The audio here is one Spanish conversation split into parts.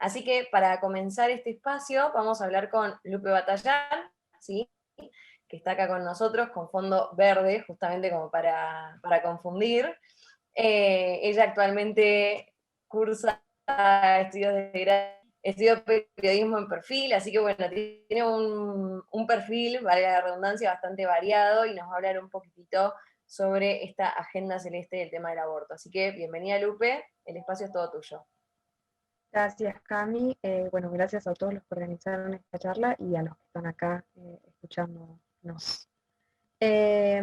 Así que para comenzar este espacio vamos a hablar con Lupe Batallán, ¿sí? Que está acá con nosotros con fondo verde, justamente como para confundir. Ella actualmente cursa estudios de grado, estudió periodismo en perfil, así que bueno, tiene un perfil, valga la redundancia, bastante variado y nos va a hablar un poquitito sobre esta agenda celeste del tema del aborto. Así que bienvenida Lupe, el espacio es todo tuyo. Gracias, Cami. Bueno, gracias a todos los que organizaron esta charla y a los que están acá escuchándonos. Eh,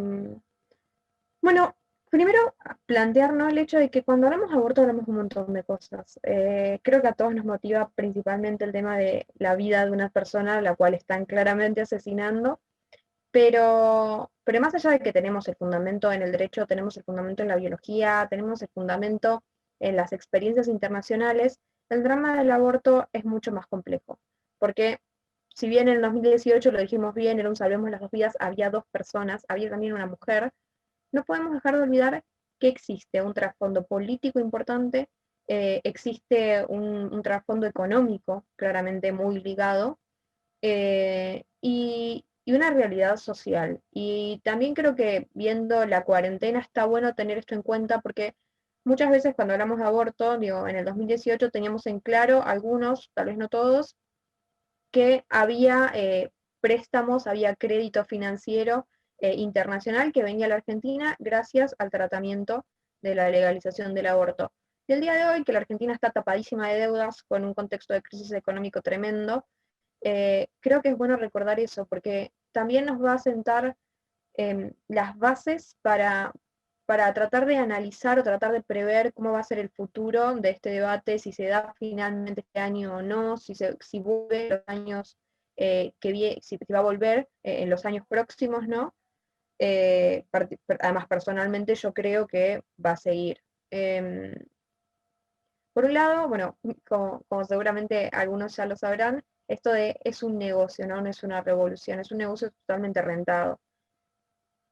bueno, primero plantearnos el hecho de que cuando hablamos de aborto hablamos de un montón de cosas. Creo que a todos nos motiva principalmente el tema de la vida de una persona a la cual están claramente asesinando, pero más allá de que tenemos el fundamento en el derecho, tenemos el fundamento en la biología, tenemos el fundamento en las experiencias internacionales, el drama del aborto es mucho más complejo, porque si bien en el 2018 lo dijimos bien, era un salvemos las dos vidas, había dos personas, había también una mujer, no podemos dejar de olvidar que existe un trasfondo político importante, existe un trasfondo económico claramente muy ligado, y una realidad social. Y también creo que viendo la cuarentena está bueno tener esto en cuenta porque muchas veces cuando hablamos de aborto, digo, en el 2018 teníamos en claro algunos, tal vez no todos, que había préstamos, había crédito financiero internacional que venía a la Argentina gracias al tratamiento de la legalización del aborto. Y el día de hoy, que la Argentina está tapadísima de deudas con un contexto de crisis económico tremendo, creo que es bueno recordar eso, porque también nos va a sentar las bases para tratar de analizar o tratar de prever cómo va a ser el futuro de este debate, si se da finalmente este año o no, si vuelve los años si va a volver en los años próximos, ¿no? Además, personalmente yo creo que va a seguir. Eh, por un lado, bueno, como seguramente algunos ya lo sabrán, esto de es un negocio, ¿no? No es una revolución, es un negocio totalmente rentado.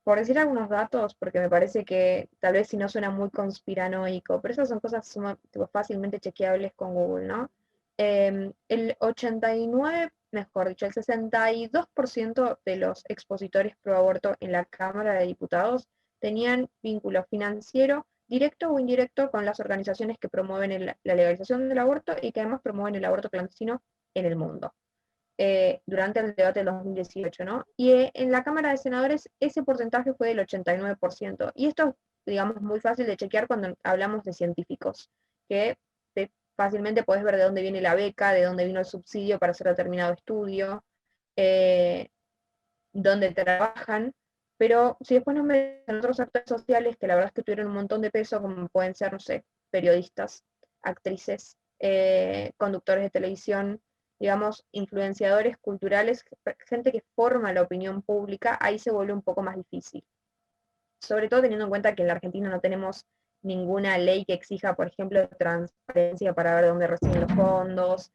Por decir algunos datos, porque me parece que tal vez si no suena muy conspiranoico, pero esas son cosas tipo, fácilmente chequeables con Google, ¿no? El 89, mejor dicho, el 62% de los expositores pro aborto en la Cámara de Diputados tenían vínculo financiero directo o indirecto con las organizaciones que promueven la legalización del aborto y que además promueven el aborto clandestino en el mundo. Durante el debate del 2018, ¿no? Y en la Cámara de Senadores ese porcentaje fue del 89%. Y esto es, digamos, muy fácil de chequear cuando hablamos de científicos, que fácilmente podés ver de dónde viene la beca, de dónde vino el subsidio para hacer determinado estudio, eh, dónde trabajan, pero si después nos meten en otros actores sociales que la verdad es que tuvieron un montón de peso, como pueden ser, no sé, periodistas, actrices, conductores de televisión, digamos, influenciadores culturales, gente que forma la opinión pública, ahí se vuelve un poco más difícil. Sobre todo teniendo en cuenta que en la Argentina no tenemos ninguna ley que exija, por ejemplo, transparencia para ver dónde reciben los fondos,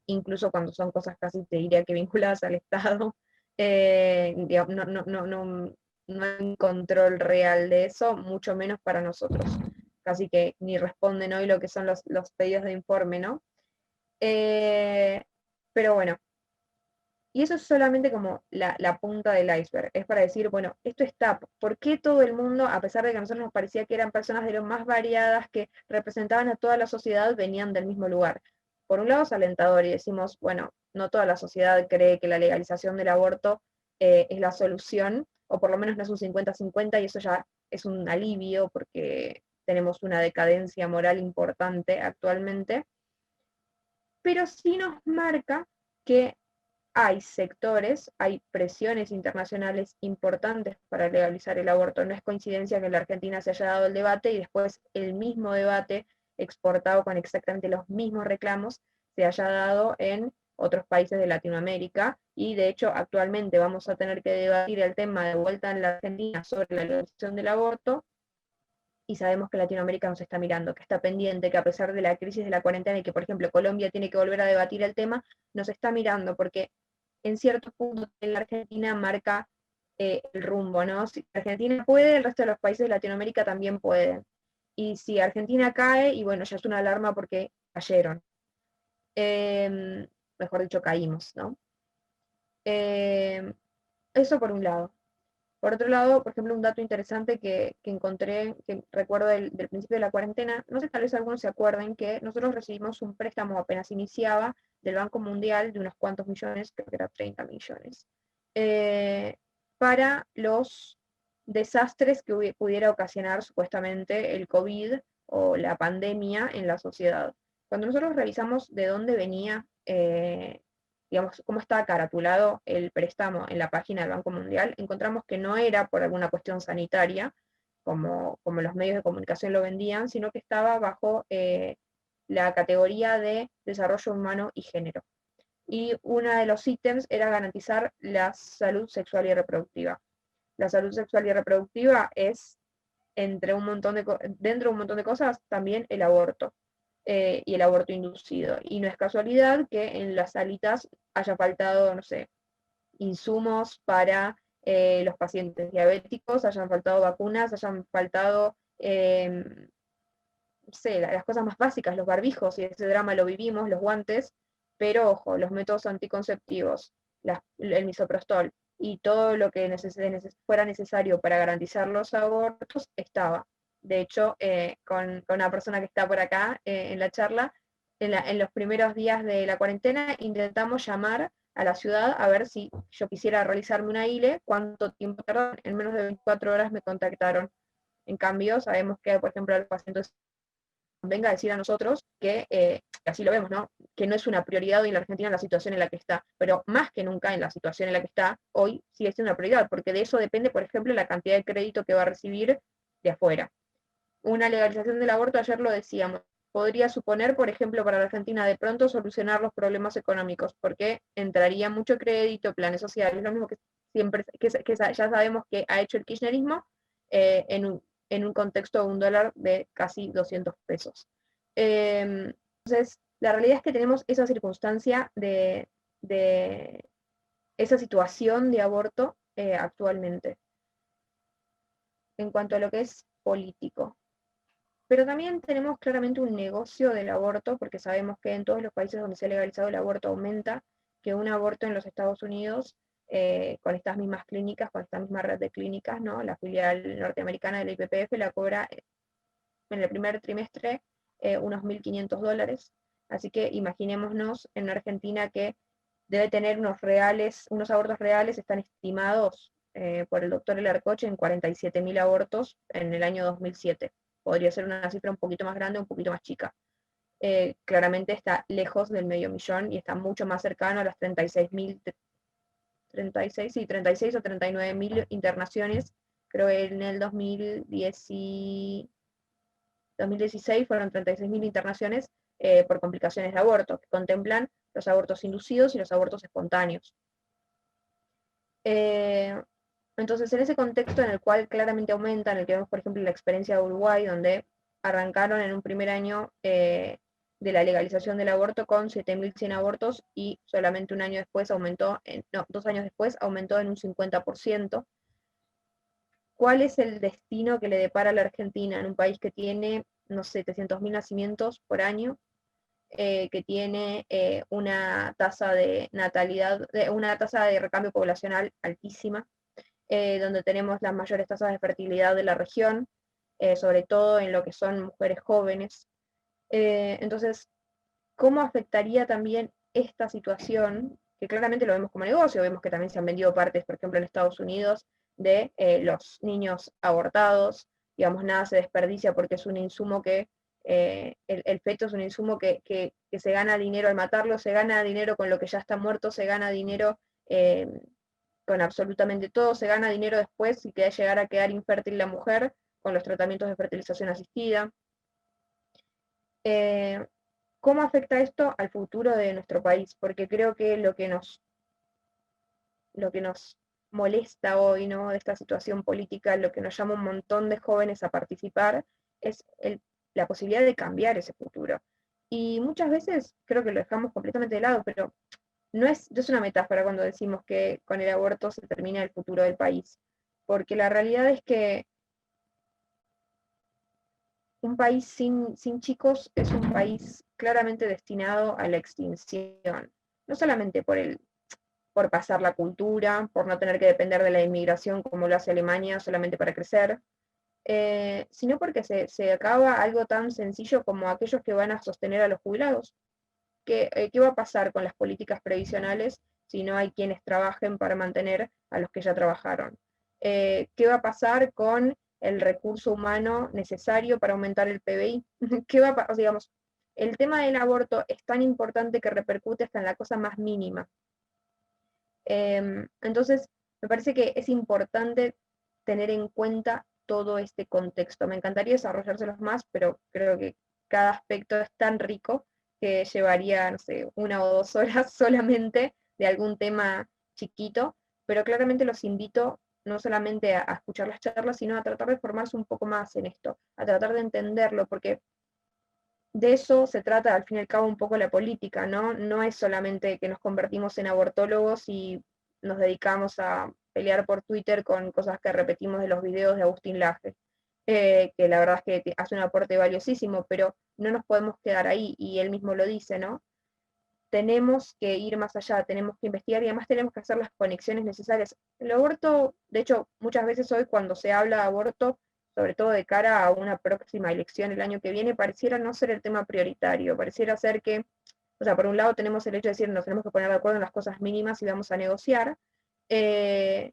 incluso cuando son cosas casi, te diría que vinculadas al Estado. Digamos, no hay un control real de eso, mucho menos para nosotros. Casi que ni responden hoy lo que son los pedidos de informe, ¿no? Eh, pero bueno, y eso es solamente como la punta del iceberg. Es para decir, bueno, esto está, ¿por qué todo el mundo, a pesar de que a nosotros nos parecía que eran personas de lo más variadas, que representaban a toda la sociedad, venían del mismo lugar? Por un lado es alentador y decimos, bueno, no toda la sociedad cree que la legalización del aborto es la solución, o por lo menos no es un 50-50, y eso ya es un alivio porque tenemos una decadencia moral importante actualmente, pero sí nos marca que hay sectores, hay presiones internacionales importantes para legalizar el aborto. No es coincidencia que en la Argentina se haya dado el debate y después el mismo debate exportado con exactamente los mismos reclamos se haya dado en otros países de Latinoamérica, y de hecho actualmente vamos a tener que debatir el tema de vuelta en la Argentina sobre la legalización del aborto, y sabemos que Latinoamérica nos está mirando, que está pendiente, que a pesar de la crisis de la cuarentena y que, por ejemplo, Colombia tiene que volver a debatir el tema, nos está mirando porque en ciertos puntos en la Argentina marca el rumbo, ¿no? Si Argentina puede, el resto de los países de Latinoamérica también pueden. Y si Argentina cae, y bueno, ya es una alarma porque cayeron. Mejor dicho, caímos, ¿no? Eso por un lado. Por otro lado, por ejemplo, un dato interesante que encontré, que recuerdo del principio de la cuarentena, no sé, tal vez algunos se acuerden que nosotros recibimos un préstamo apenas iniciaba del Banco Mundial de unos cuantos millones, creo que era 30 millones, eh, para los desastres que pudiera ocasionar supuestamente el COVID o la pandemia en la sociedad. Cuando nosotros revisamos de dónde venía digamos, cómo estaba caratulado el préstamo en la página del Banco Mundial, encontramos que no era por alguna cuestión sanitaria, como los medios de comunicación lo vendían, sino que estaba bajo la categoría de desarrollo humano y género. Y uno de los ítems era garantizar la salud sexual y reproductiva. La salud sexual y reproductiva es, dentro de un montón de cosas, también el aborto y el aborto inducido. Y no es casualidad que en las salitas haya faltado, no sé, insumos para los pacientes diabéticos, hayan faltado vacunas, hayan faltado, no sé, las cosas más básicas, los barbijos, y ese drama lo vivimos, los guantes, pero ojo, los métodos anticonceptivos, el misoprostol y todo lo que fuera necesario para garantizar los abortos estaba. De hecho, con una persona que está por acá en la charla, en los primeros días de la cuarentena intentamos llamar a la ciudad a ver si yo quisiera realizarme una ILE, cuánto tiempo tardaron. En menos de 24 horas me contactaron. En cambio, sabemos que, por ejemplo, los pacientes venga a decir a nosotros que, así lo vemos, ¿no? Que no es una prioridad hoy en la Argentina en la situación en la que está, pero más que nunca en la situación en la que está, hoy sigue siendo una prioridad, porque de eso depende, por ejemplo, la cantidad de crédito que va a recibir de afuera. Una legalización del aborto, ayer lo decíamos, podría suponer, por ejemplo, para la Argentina de pronto solucionar los problemas económicos, porque entraría mucho crédito, planes sociales, lo mismo que siempre, que ya sabemos que ha hecho el kirchnerismo en un contexto de un dólar de casi 200 pesos. Entonces, la realidad es que tenemos esa circunstancia de esa situación de aborto actualmente, en cuanto a lo que es político. Pero también tenemos claramente un negocio del aborto, porque sabemos que en todos los países donde se ha legalizado el aborto aumenta, que un aborto en los Estados Unidos, con estas mismas clínicas, con esta misma red de clínicas, ¿no? La filial norteamericana de la IPPF la cobra en el primer trimestre unos $1.500. Así que imaginémonos en una Argentina que debe tener unos abortos reales, están estimados por el doctor Elarcoche en 47.000 abortos en el año 2007. Podría ser una cifra un poquito más grande, un poquito más chica. Claramente está lejos del medio millón y está mucho más cercano a las 36 o 39.000 internaciones. Creo que en el 2016 fueron 36.000 internaciones por complicaciones de aborto, que contemplan los abortos inducidos y los abortos espontáneos. Entonces, en ese contexto en el cual claramente aumenta, en el que vemos, por ejemplo, la experiencia de Uruguay, donde arrancaron en un primer año de la legalización del aborto con 7.100 abortos y solamente 2 años después aumentó en un 50%. ¿Cuál es el destino que le depara a la Argentina en un país que tiene, no sé, 700.000 nacimientos por año, que tiene una tasa de natalidad, una tasa de recambio poblacional altísima, donde tenemos las mayores tasas de fertilidad de la región, sobre todo en lo que son mujeres jóvenes? Entonces, ¿cómo afectaría también esta situación, que claramente lo vemos como negocio, vemos que también se han vendido partes, por ejemplo, en Estados Unidos, de los niños abortados, digamos, nada se desperdicia porque es un insumo el feto es un insumo que se gana dinero al matarlo, se gana dinero con lo que ya está muerto, se gana dinero con absolutamente todo, se gana dinero después si queda llegar a quedar infértil la mujer con los tratamientos de fertilización asistida. ¿Cómo afecta esto al futuro de nuestro país? Porque creo que lo que nos molesta hoy, ¿no? De esta situación política, lo que nos llama un montón de jóvenes a participar, es la posibilidad de cambiar ese futuro. Y muchas veces creo que lo dejamos completamente de lado, pero no es una metáfora cuando decimos que con el aborto se termina el futuro del país, porque la realidad es que un país sin chicos es un país claramente destinado a la extinción. No solamente por pasar la cultura, por no tener que depender de la inmigración como lo hace Alemania solamente para crecer, sino porque se acaba algo tan sencillo como aquellos que van a sostener a los jubilados. ¿Qué va a pasar con las políticas previsionales si no hay quienes trabajen para mantener a los que ya trabajaron? ¿Qué va a pasar con el recurso humano necesario para aumentar el PBI? ¿Qué va a pasar? Digamos, el tema del aborto es tan importante que repercute hasta en la cosa más mínima. Entonces, me parece que es importante tener en cuenta todo este contexto. Me encantaría desarrollárselos más, pero creo que cada aspecto es tan rico que llevaría, no sé, 1 o 2 horas solamente de algún tema chiquito, pero claramente los invito no solamente a escuchar las charlas, sino a tratar de formarse un poco más en esto, a tratar de entenderlo, porque de eso se trata al fin y al cabo un poco la política, ¿no? No es solamente que nos convertimos en abortólogos y nos dedicamos a pelear por Twitter con cosas que repetimos de los videos de Agustín Laje, que la verdad es que hace un aporte valiosísimo, pero no nos podemos quedar ahí, y él mismo lo dice, ¿no? Tenemos que ir más allá, tenemos que investigar y además tenemos que hacer las conexiones necesarias. El aborto, de hecho, muchas veces hoy cuando se habla de aborto, sobre todo de cara a una próxima elección el año que viene, pareciera no ser el tema prioritario, pareciera ser que, o sea, por un lado tenemos el hecho de decir nos tenemos que poner de acuerdo en las cosas mínimas y vamos a negociar, eh,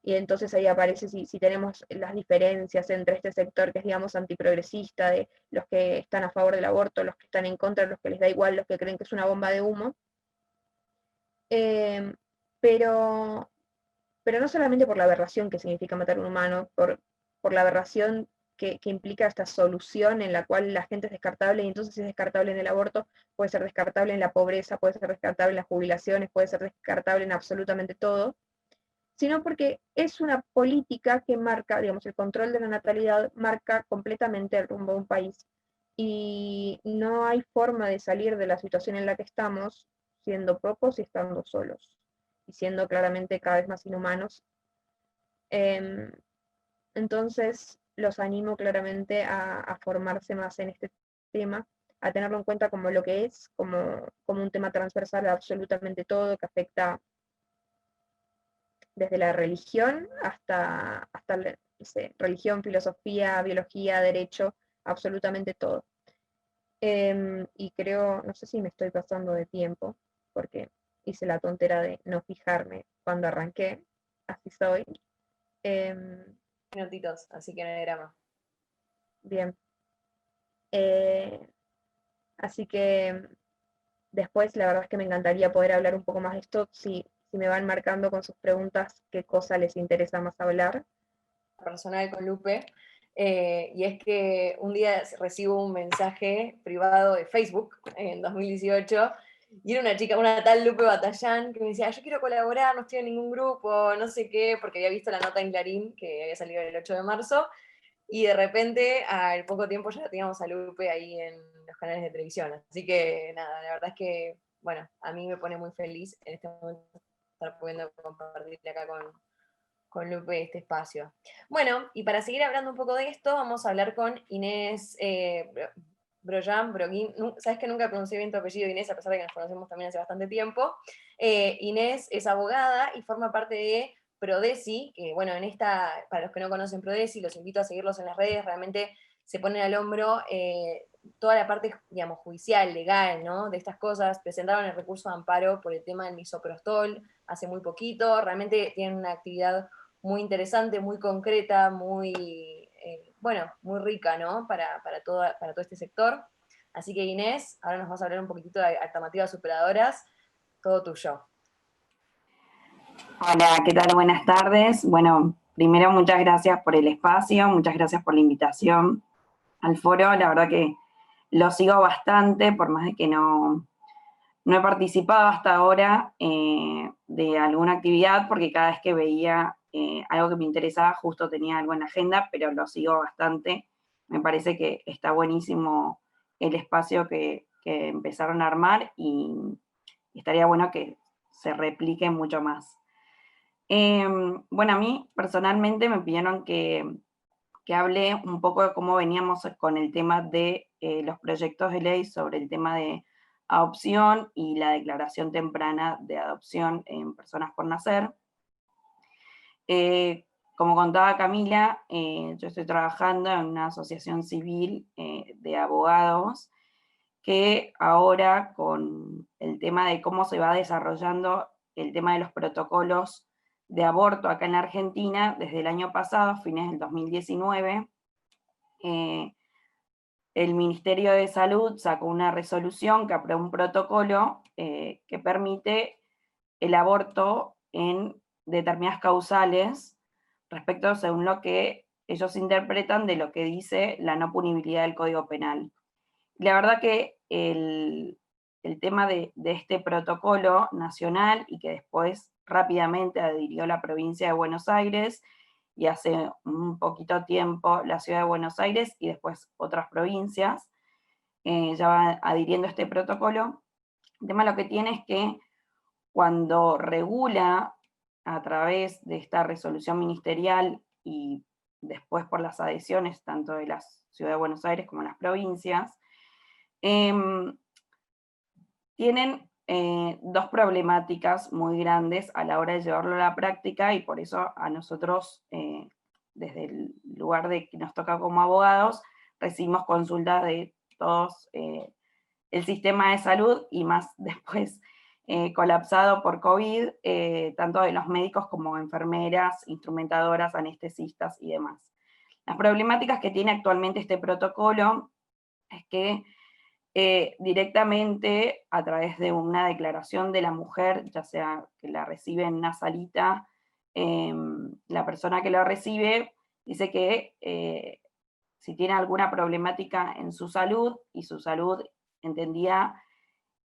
y entonces ahí aparece si tenemos las diferencias entre este sector que es, digamos, antiprogresista, de los que están a favor del aborto, los que están en contra, los que les da igual, los que creen que es una bomba de humo, eh, pero, pero no solamente por la aberración que significa matar a un humano, por la aberración que implica esta solución en la cual la gente es descartable, y entonces si es descartable en el aborto, puede ser descartable en la pobreza, puede ser descartable en las jubilaciones, puede ser descartable en absolutamente todo, sino porque es una política que marca, digamos, el control de la natalidad marca completamente el rumbo de un país. Y no hay forma de salir de la situación en la que estamos siendo pocos y estando solos, y siendo claramente cada vez más inhumanos. Em, entonces, los animo claramente a formarse más en este tema, a tenerlo en cuenta como lo que es, como un tema transversal a absolutamente todo, que afecta desde la religión hasta no sé, religión, filosofía, biología, derecho, absolutamente todo. Y creo, no sé si me estoy pasando de tiempo, porque hice la tontera de no fijarme cuando arranqué, así soy. Em, Minutitos, así que no hay drama. bien, eh, así que después la verdad es que me encantaría poder hablar un poco más de esto, si me van marcando con sus preguntas qué cosa les interesa más hablar. Personal con Lupe, y es que un día recibo un mensaje privado de Facebook en 2018, y era una chica, una tal Lupe Batallán, que me decía, yo quiero colaborar, no estoy en ningún grupo, no sé qué, porque había visto la nota en Clarín, que había salido el 8 de marzo, y de repente, al poco tiempo ya teníamos a Lupe ahí en los canales de televisión. Así que nada, la verdad es que, bueno, a mí me pone muy feliz en este momento estar pudiendo compartir acá con Lupe este espacio. Bueno, y para seguir hablando un poco de esto, vamos a hablar con Inés Broyan, Broguín. Sabes que nunca pronuncié bien tu apellido, Inés, a pesar de que nos conocemos también hace bastante tiempo. Inés es abogada y forma parte de Prodesi, que bueno, para los que no conocen Prodesi, los invito a seguirlos en las redes, realmente se ponen al hombro toda la parte, digamos, judicial, legal, ¿no? De estas cosas. Presentaron el recurso de amparo por el tema del misoprostol hace muy poquito, realmente tienen una actividad muy interesante, muy concreta, muy, bueno, muy rica, ¿no? Para todo este sector. Así que Inés, ahora nos vas a hablar un poquitito de alternativas superadoras, todo tuyo. Hola, ¿qué tal? Buenas tardes. Bueno, primero muchas gracias por el espacio, muchas gracias por la invitación al foro. La verdad que lo sigo bastante, por más de que no he participado hasta ahora de alguna actividad, porque cada vez que veía algo que me interesaba, justo tenía algo en la agenda, pero lo sigo bastante. Me parece que está buenísimo el espacio que empezaron a armar, y estaría bueno que se replique mucho más. Bueno, a mí personalmente me pidieron que que hable un poco de cómo veníamos con el tema de los proyectos de ley sobre el tema de adopción y la declaración temprana de adopción en personas por nacer. Como contaba Camila, yo estoy trabajando en una asociación civil de abogados que ahora, con el tema de cómo se va desarrollando el tema de los protocolos de aborto acá en la Argentina, desde el año pasado, fines del 2019, el Ministerio de Salud sacó una resolución que aprueba un protocolo que permite el aborto en determinadas causales respecto según lo que ellos interpretan de lo que dice la no punibilidad del Código Penal. La verdad que el tema de este protocolo nacional, y que después rápidamente adhirió la provincia de Buenos Aires, y hace un poquito tiempo la ciudad de Buenos Aires, y después otras provincias, ya van adhiriendo este protocolo. El tema lo que tiene es que cuando regula a través de esta resolución ministerial y después por las adhesiones tanto de la ciudad de Buenos Aires como las provincias, tienen dos problemáticas muy grandes a la hora de llevarlo a la práctica, y por eso a nosotros, desde el lugar de que nos toca como abogados, recibimos consultas de todos el sistema de salud, y más después colapsado por COVID, tanto de los médicos como enfermeras, instrumentadoras, anestesistas y demás. Las problemáticas que tiene actualmente este protocolo es que directamente a través de una declaración de la mujer, ya sea que la recibe en una salita, la persona que lo recibe dice que si tiene alguna problemática en su salud, y su salud entendida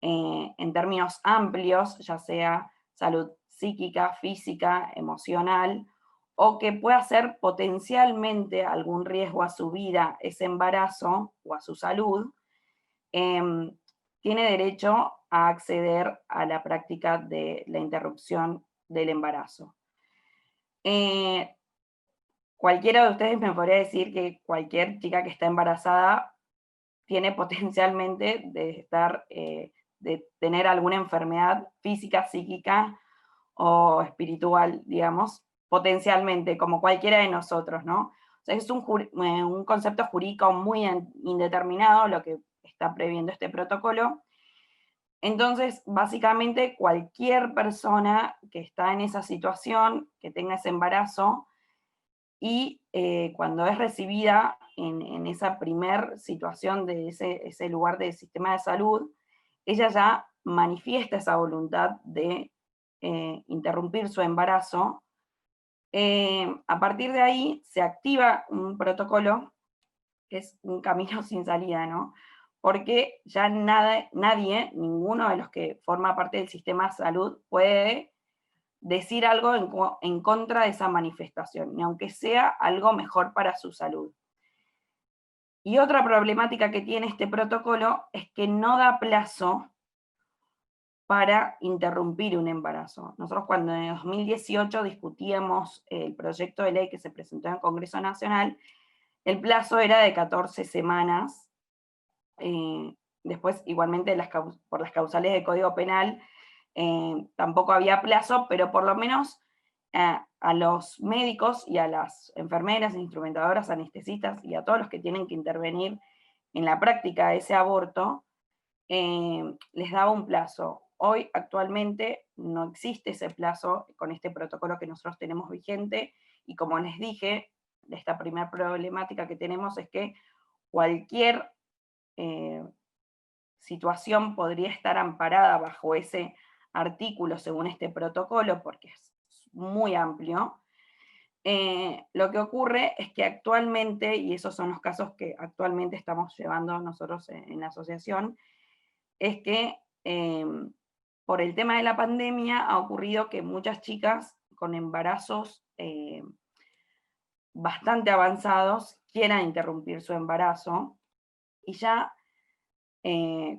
en términos amplios, ya sea salud psíquica, física, emocional, o que pueda ser potencialmente algún riesgo a su vida, ese embarazo o a su salud, tiene derecho a acceder a la práctica de la interrupción del embarazo. Cualquiera de ustedes me podría decir que cualquier chica que está embarazada tiene potencialmente de tener alguna enfermedad física, psíquica o espiritual, digamos, potencialmente, como cualquiera de nosotros, ¿no? O sea, es un concepto jurídico muy indeterminado lo que está previendo este protocolo. Entonces, básicamente, cualquier persona que está en esa situación, que tenga ese embarazo, y cuando es recibida en esa primer situación de ese lugar del sistema de salud, ella ya manifiesta esa voluntad de interrumpir su embarazo. A partir de ahí se activa un protocolo que es un camino sin salida, ¿no? Porque ya nadie, ninguno de los que forma parte del sistema de salud puede decir algo en contra de esa manifestación, ni aunque sea algo mejor para su salud. Y otra problemática que tiene este protocolo es que no da plazo para interrumpir un embarazo. Nosotros cuando en 2018 discutíamos el proyecto de ley que se presentó en el Congreso Nacional, el plazo era de 14 semanas. Después, igualmente, por las causales del Código Penal, tampoco había plazo, pero por lo menos a los médicos y a las enfermeras, instrumentadoras, anestesistas y a todos los que tienen que intervenir en la práctica de ese aborto, les daba un plazo. Hoy, actualmente, no existe ese plazo con este protocolo que nosotros tenemos vigente, y como les dije, esta primera problemática que tenemos es que cualquier situación podría estar amparada bajo ese artículo según este protocolo, porque es muy amplio. Lo que ocurre es que actualmente, y esos son los casos que actualmente estamos llevando nosotros en la asociación, es que por el tema de la pandemia ha ocurrido que muchas chicas con embarazos bastante avanzados quieran interrumpir su embarazo, y ya,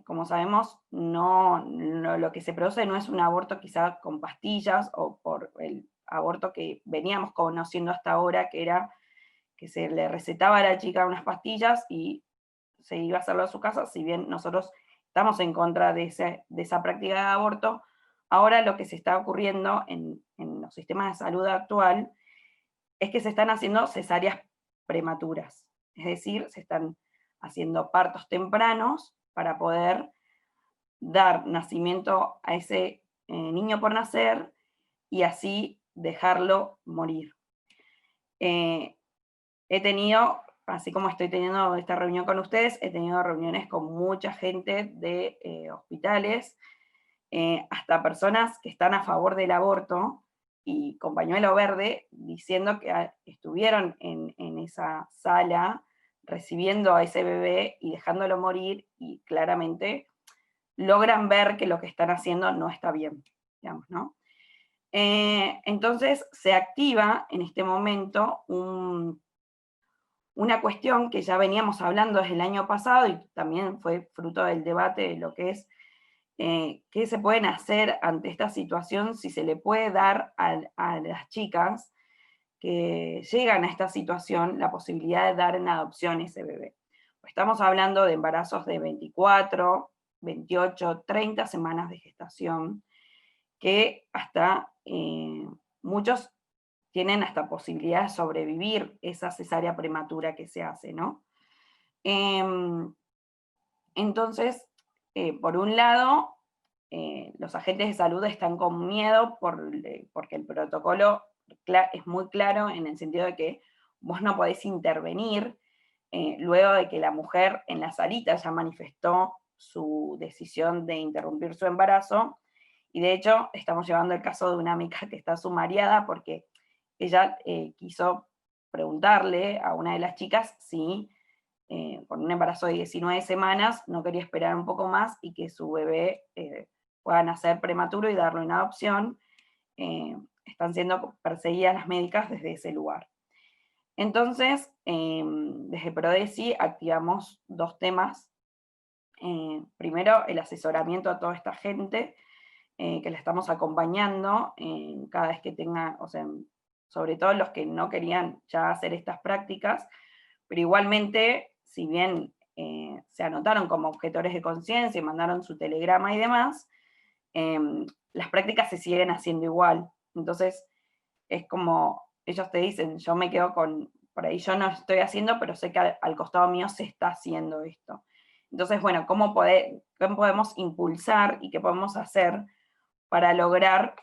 como sabemos, lo que se produce no es un aborto quizá con pastillas o por el aborto que veníamos conociendo hasta ahora, que que se le recetaba a la chica unas pastillas y se iba a hacerlo a su casa, si bien nosotros estamos en contra de esa práctica de aborto. Ahora lo que se está ocurriendo en los sistemas de salud actual es que se están haciendo cesáreas prematuras, es decir, se están haciendo partos tempranos para poder dar nacimiento a ese niño por nacer y así dejarlo morir. He tenido, así como estoy teniendo esta reunión con ustedes, he tenido reuniones con mucha gente de hospitales, hasta personas que están a favor del aborto, y con pañuelo verde, diciendo que estuvieron en esa sala recibiendo a ese bebé y dejándolo morir, y claramente logran ver que lo que están haciendo no está bien, digamos, ¿no? Entonces se activa en este momento una cuestión que ya veníamos hablando desde el año pasado y también fue fruto del debate de lo que es qué se pueden hacer ante esta situación, si se le puede dar a las chicas que llegan a esta situación la posibilidad de dar en adopción ese bebé. Estamos hablando de embarazos de 24, 28, 30 semanas de gestación, que hasta muchos tienen hasta posibilidad de sobrevivir esa cesárea prematura que se hace, ¿no? Entonces, por un lado, los agentes de salud están con miedo porque el protocolo es muy claro en el sentido de que vos no podés intervenir luego de que la mujer en la salita ya manifestó su decisión de interrumpir su embarazo, y de hecho estamos llevando el caso de una amiga que está sumariada porque ella quiso preguntarle a una de las chicas si con un embarazo de 19 semanas no quería esperar un poco más y que su bebé pueda nacer prematuro y darlo en adopción. Están siendo perseguidas las médicas desde ese lugar. Entonces, desde Prodesi activamos 2 temas. Primero, el asesoramiento a toda esta gente, que la estamos acompañando cada vez que tenga, o sea, sobre todo los que no querían ya hacer estas prácticas, pero igualmente, si bien se anotaron como objetores de conciencia y mandaron su telegrama y demás, las prácticas se siguen haciendo igual. Entonces, es como, ellos te dicen, yo me quedo con, por ahí yo no estoy haciendo, pero sé que al costado mío se está haciendo esto. Entonces, bueno, ¿cómo podemos impulsar y qué podemos hacer para lograr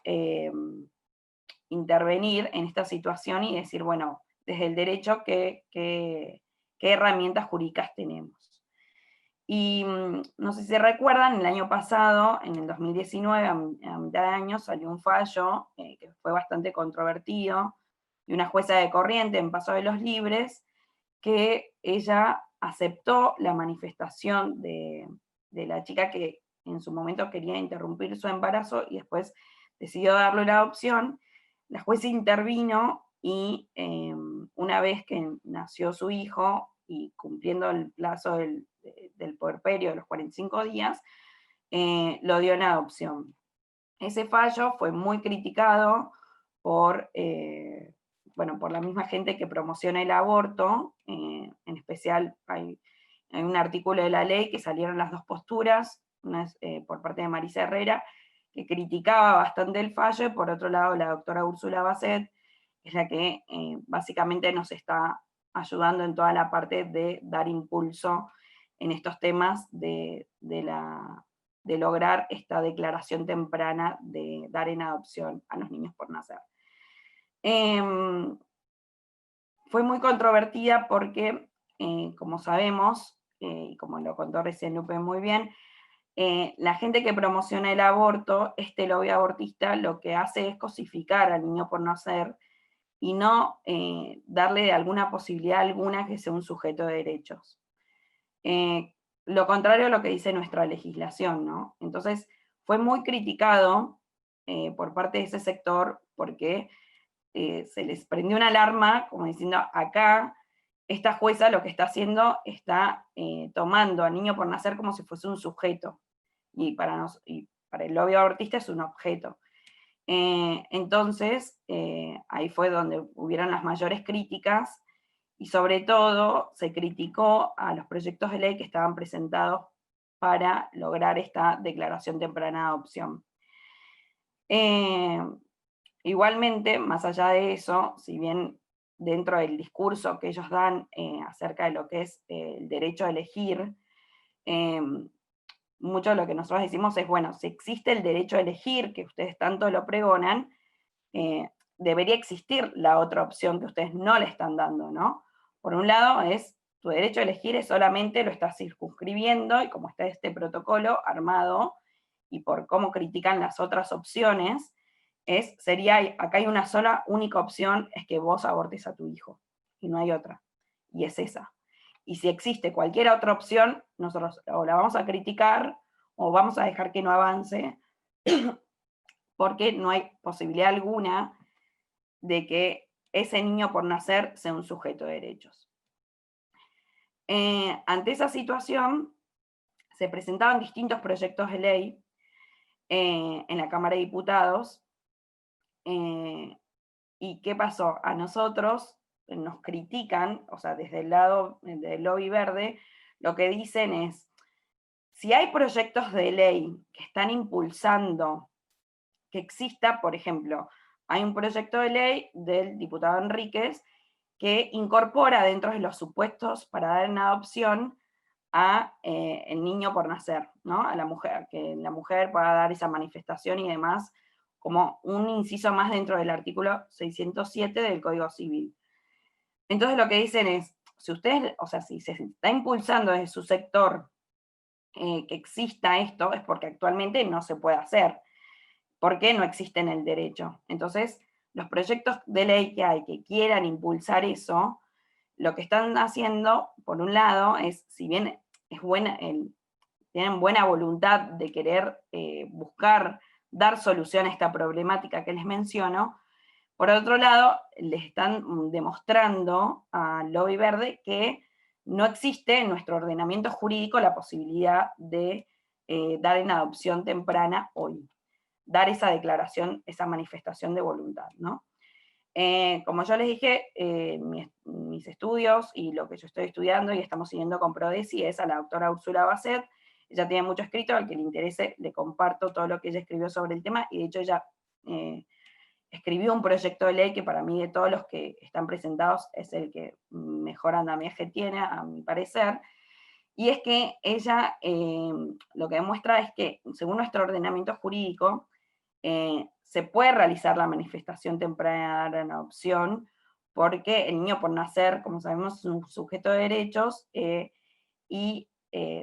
intervenir en esta situación y decir, bueno, desde el derecho, qué herramientas jurídicas tenemos? Y no sé si recuerdan, el año pasado, en el 2019, a mitad de año, salió un fallo que fue bastante controvertido, de una jueza de Corriente en Paso de los Libres, que ella aceptó la manifestación de la chica que en su momento quería interrumpir su embarazo y después decidió darle la adopción. La jueza intervino y una vez que nació su hijo y cumpliendo el plazo del puerperio de los 45 días, lo dio en adopción. Ese fallo fue muy criticado por la misma gente que promociona el aborto, en especial hay un artículo de la ley que salieron las 2 posturas, una es por parte de Marisa Herrera, que criticaba bastante el fallo, y por otro lado la doctora Úrsula Basset, que es la que básicamente nos está ayudando en toda la parte de dar impulso en estos temas de lograr esta declaración temprana de dar en adopción a los niños por nacer. Fue muy controvertida porque, como sabemos, y como lo contó recién Lupe muy bien, la gente que promociona el aborto, este lobby abortista, lo que hace es cosificar al niño por nacer y no darle alguna posibilidad alguna que sea un sujeto de derechos. Lo contrario a lo que dice nuestra legislación, ¿no? Entonces, fue muy criticado por parte de ese sector porque se les prendió una alarma, como diciendo, acá esta jueza lo que está haciendo está tomando al niño por nacer como si fuese un sujeto, y para el lobby abortista es un objeto. Entonces, ahí fue donde hubieron las mayores críticas, y sobre todo se criticó a los proyectos de ley que estaban presentados para lograr esta declaración temprana de adopción. Igualmente, más allá de eso, si bien dentro del discurso que ellos dan acerca de lo que es el derecho a elegir, mucho de lo que nosotros decimos es, bueno, si existe el derecho a elegir, que ustedes tanto lo pregonan, debería existir la otra opción que ustedes no le están dando, ¿no? Por un lado es, tu derecho a elegir es solamente lo estás circunscribiendo, y como está este protocolo armado, y por cómo critican las otras opciones, acá hay una sola, única opción, es que vos abortes a tu hijo, y no hay otra, y es esa. Y si existe cualquier otra opción, nosotros o la vamos a criticar, o vamos a dejar que no avance, porque no hay posibilidad alguna de que ese niño por nacer sea un sujeto de derechos. Ante esa situación, se presentaban distintos proyectos de ley en la Cámara de Diputados. ¿Y qué pasó? A nosotros nos critican, o sea, desde el lado del lobby verde, lo que dicen es, si hay proyectos de ley que están impulsando que exista, por ejemplo, hay un proyecto de ley del diputado Enríquez que incorpora dentro de los supuestos para dar en adopción a el niño por nacer, ¿no? A la mujer, que la mujer pueda dar esa manifestación y demás, como un inciso más dentro del artículo 607 del Código Civil. Entonces lo que dicen es, si ustedes, o sea, si se está impulsando desde su sector que exista esto, es porque actualmente no se puede hacer, porque no existe en el derecho. Entonces, los proyectos de ley que hay que quieran impulsar eso, lo que están haciendo, por un lado, es, si bien es buena, tienen buena voluntad de querer buscar dar solución a esta problemática que les menciono, por otro lado, les están demostrando al lobby verde que no existe en nuestro ordenamiento jurídico la posibilidad de dar en adopción temprana hoy, dar esa declaración, esa manifestación de voluntad, ¿no? Como yo les dije, mis estudios y lo que yo estoy estudiando y estamos siguiendo con Prodeci es a la doctora Úrsula Basset. Ella tiene mucho escrito, al que le interese le comparto todo lo que ella escribió sobre el tema, y de hecho ella escribió un proyecto de ley que para mí de todos los que están presentados es el que mejor andamiaje tiene, a mi parecer, y es que ella lo que demuestra es que, según nuestro ordenamiento jurídico, se puede realizar la manifestación temprana de la adopción, porque el niño por nacer, como sabemos, es un sujeto de derechos, y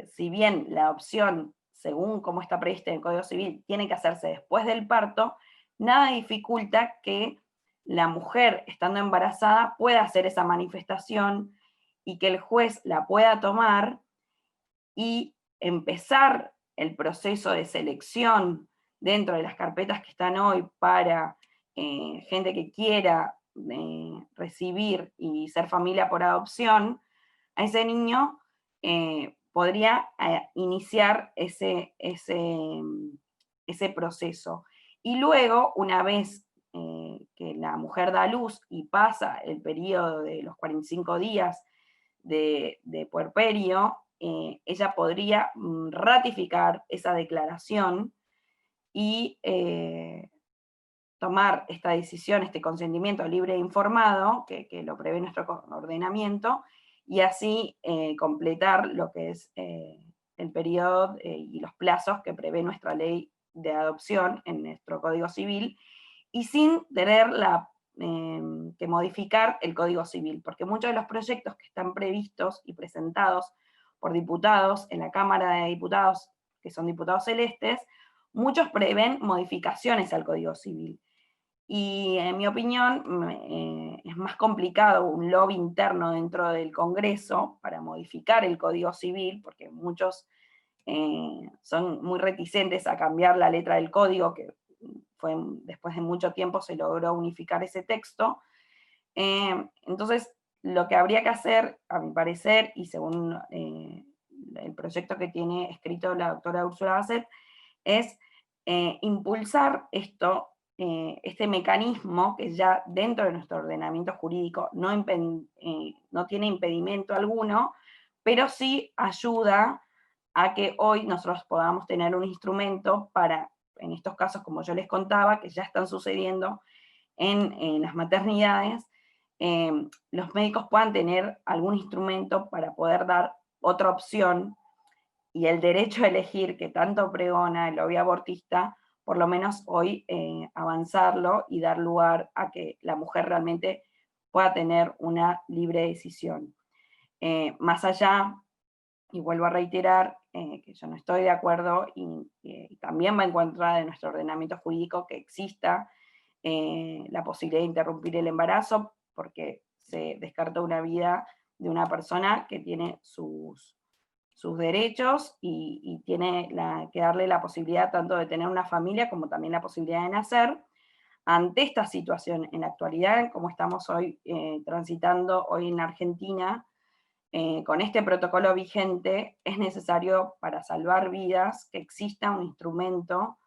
si bien la adopción, según como está prevista en el Código Civil, tiene que hacerse después del parto, nada dificulta que la mujer, estando embarazada, pueda hacer esa manifestación y que el juez la pueda tomar y empezar el proceso de selección dentro de las carpetas que están hoy para gente que quiera recibir y ser familia por adopción, a ese niño podría iniciar ese proceso. Y luego, una vez que la mujer da a luz y pasa el periodo de los 45 días de puerperio, ella podría ratificar esa declaración y tomar esta decisión, este consentimiento libre e informado, que lo prevé nuestro ordenamiento, y así completar lo que es el periodo y los plazos que prevé nuestra ley de adopción en nuestro Código Civil, y sin tener que modificar el Código Civil, porque muchos de los proyectos que están previstos y presentados por diputados en la Cámara de Diputados, que son diputados celestes, muchos prevén modificaciones al Código Civil. Y en mi opinión es más complicado un lobby interno dentro del Congreso para modificar el Código Civil, porque muchos son muy reticentes a cambiar la letra del código, que después de mucho tiempo se logró unificar ese texto. Entonces, lo que habría que hacer, a mi parecer, y según el proyecto que tiene escrito la doctora Úrsula Basset, es impulsar esto este mecanismo que ya dentro de nuestro ordenamiento jurídico no tiene impedimento alguno, pero sí ayuda a que hoy nosotros podamos tener un instrumento para, en estos casos, como yo les contaba, que ya están sucediendo en las maternidades, los médicos puedan tener algún instrumento para poder dar otra opción, y el derecho a elegir que tanto pregona el lobby abortista, por lo menos hoy avanzarlo y dar lugar a que la mujer realmente pueda tener una libre decisión. Más allá, y vuelvo a reiterar, que yo no estoy de acuerdo, y también va en contra de nuestro ordenamiento jurídico que exista la posibilidad de interrumpir el embarazo, porque se descarta una vida de una persona que tiene sus derechos y tiene que darle la posibilidad tanto de tener una familia como también la posibilidad de nacer. Ante esta situación en la actualidad, como estamos hoy transitando hoy en Argentina, con este protocolo vigente, es necesario, para salvar vidas, que exista un instrumento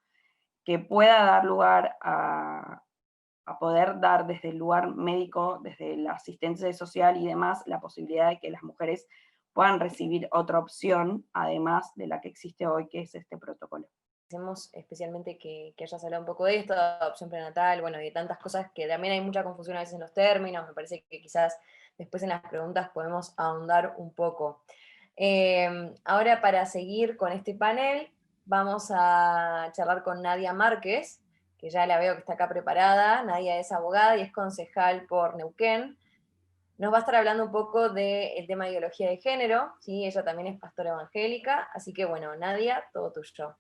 que pueda dar lugar a poder dar desde el lugar médico, desde la asistencia social y demás, la posibilidad de que las mujeres puedan recibir otra opción, además de la que existe hoy, que es este protocolo. Hacemos especialmente que hayas hablado un poco de esto, adopción prenatal, bueno, y de tantas cosas que también hay mucha confusión a veces en los términos, me parece que quizás después en las preguntas podemos ahondar un poco. Ahora, para seguir con este panel, vamos a charlar con Nadia Márquez, que ya la veo que está acá preparada. Nadia es abogada y es concejal por Neuquén. Nos va a estar hablando un poco del tema de ideología de género, ¿sí? Ella también es pastora evangélica, así que bueno, Nadia, todo tuyo.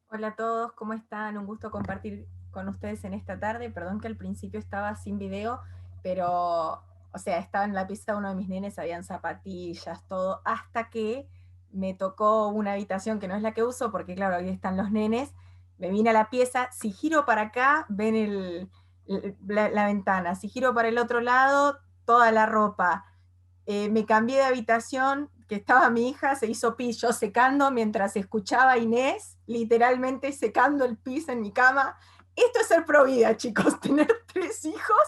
Hola a todos, ¿cómo están? Un gusto compartir con ustedes en esta tarde. Perdón que al principio estaba sin video, pero, o sea, estaba en la pieza de uno de mis nenes, habían zapatillas, todo, hasta que me tocó una habitación que no es la que uso, porque claro, ahí están los nenes, me vine a la pieza, si giro para acá, ven la ventana, si giro para el otro lado, toda la ropa. Me cambié de habitación, que estaba mi hija, se hizo pis, yo secando mientras escuchaba a Inés, literalmente secando el pis en mi cama. Esto es ser pro vida, chicos, tener 3 hijos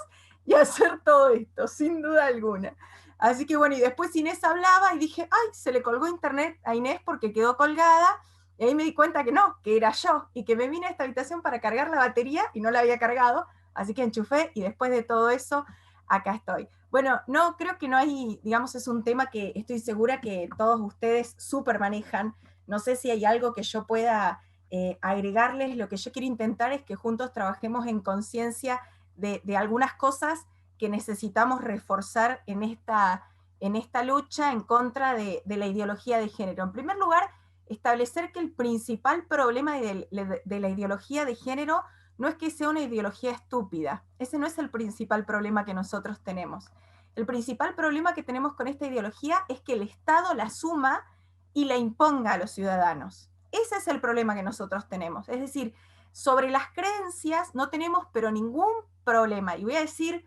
y hacer todo esto, sin duda alguna. Así que bueno, y después Inés hablaba y dije, ay, se le colgó internet a Inés porque quedó colgada, y ahí me di cuenta que no, que era yo, y que me vine a esta habitación para cargar la batería y no la había cargado, así que enchufé, y después de todo eso, acá estoy. Bueno, no, creo que no hay, digamos, es un tema que estoy segura que todos ustedes súper manejan. No sé si hay algo que yo pueda agregarles. Lo que yo quiero intentar es que juntos trabajemos en conciencia de algunas cosas que necesitamos reforzar en esta lucha en contra de la ideología de género. En primer lugar, establecer que el principal problema de la ideología de género no es que sea una ideología estúpida. Ese no es el principal problema que nosotros tenemos. El principal problema que tenemos con esta ideología es que el Estado la asuma y la imponga a los ciudadanos. Ese es el problema que nosotros tenemos. Es decir, sobre las creencias no tenemos pero ningún problema. Y voy a decir,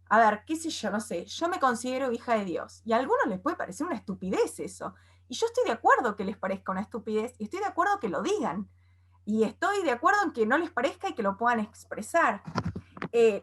a ver, qué sé yo, no sé, yo me considero hija de Dios. Y a algunos les puede parecer una estupidez eso. Y yo estoy de acuerdo que les parezca una estupidez y estoy de acuerdo que lo digan. Y estoy de acuerdo en que no les parezca y que lo puedan expresar.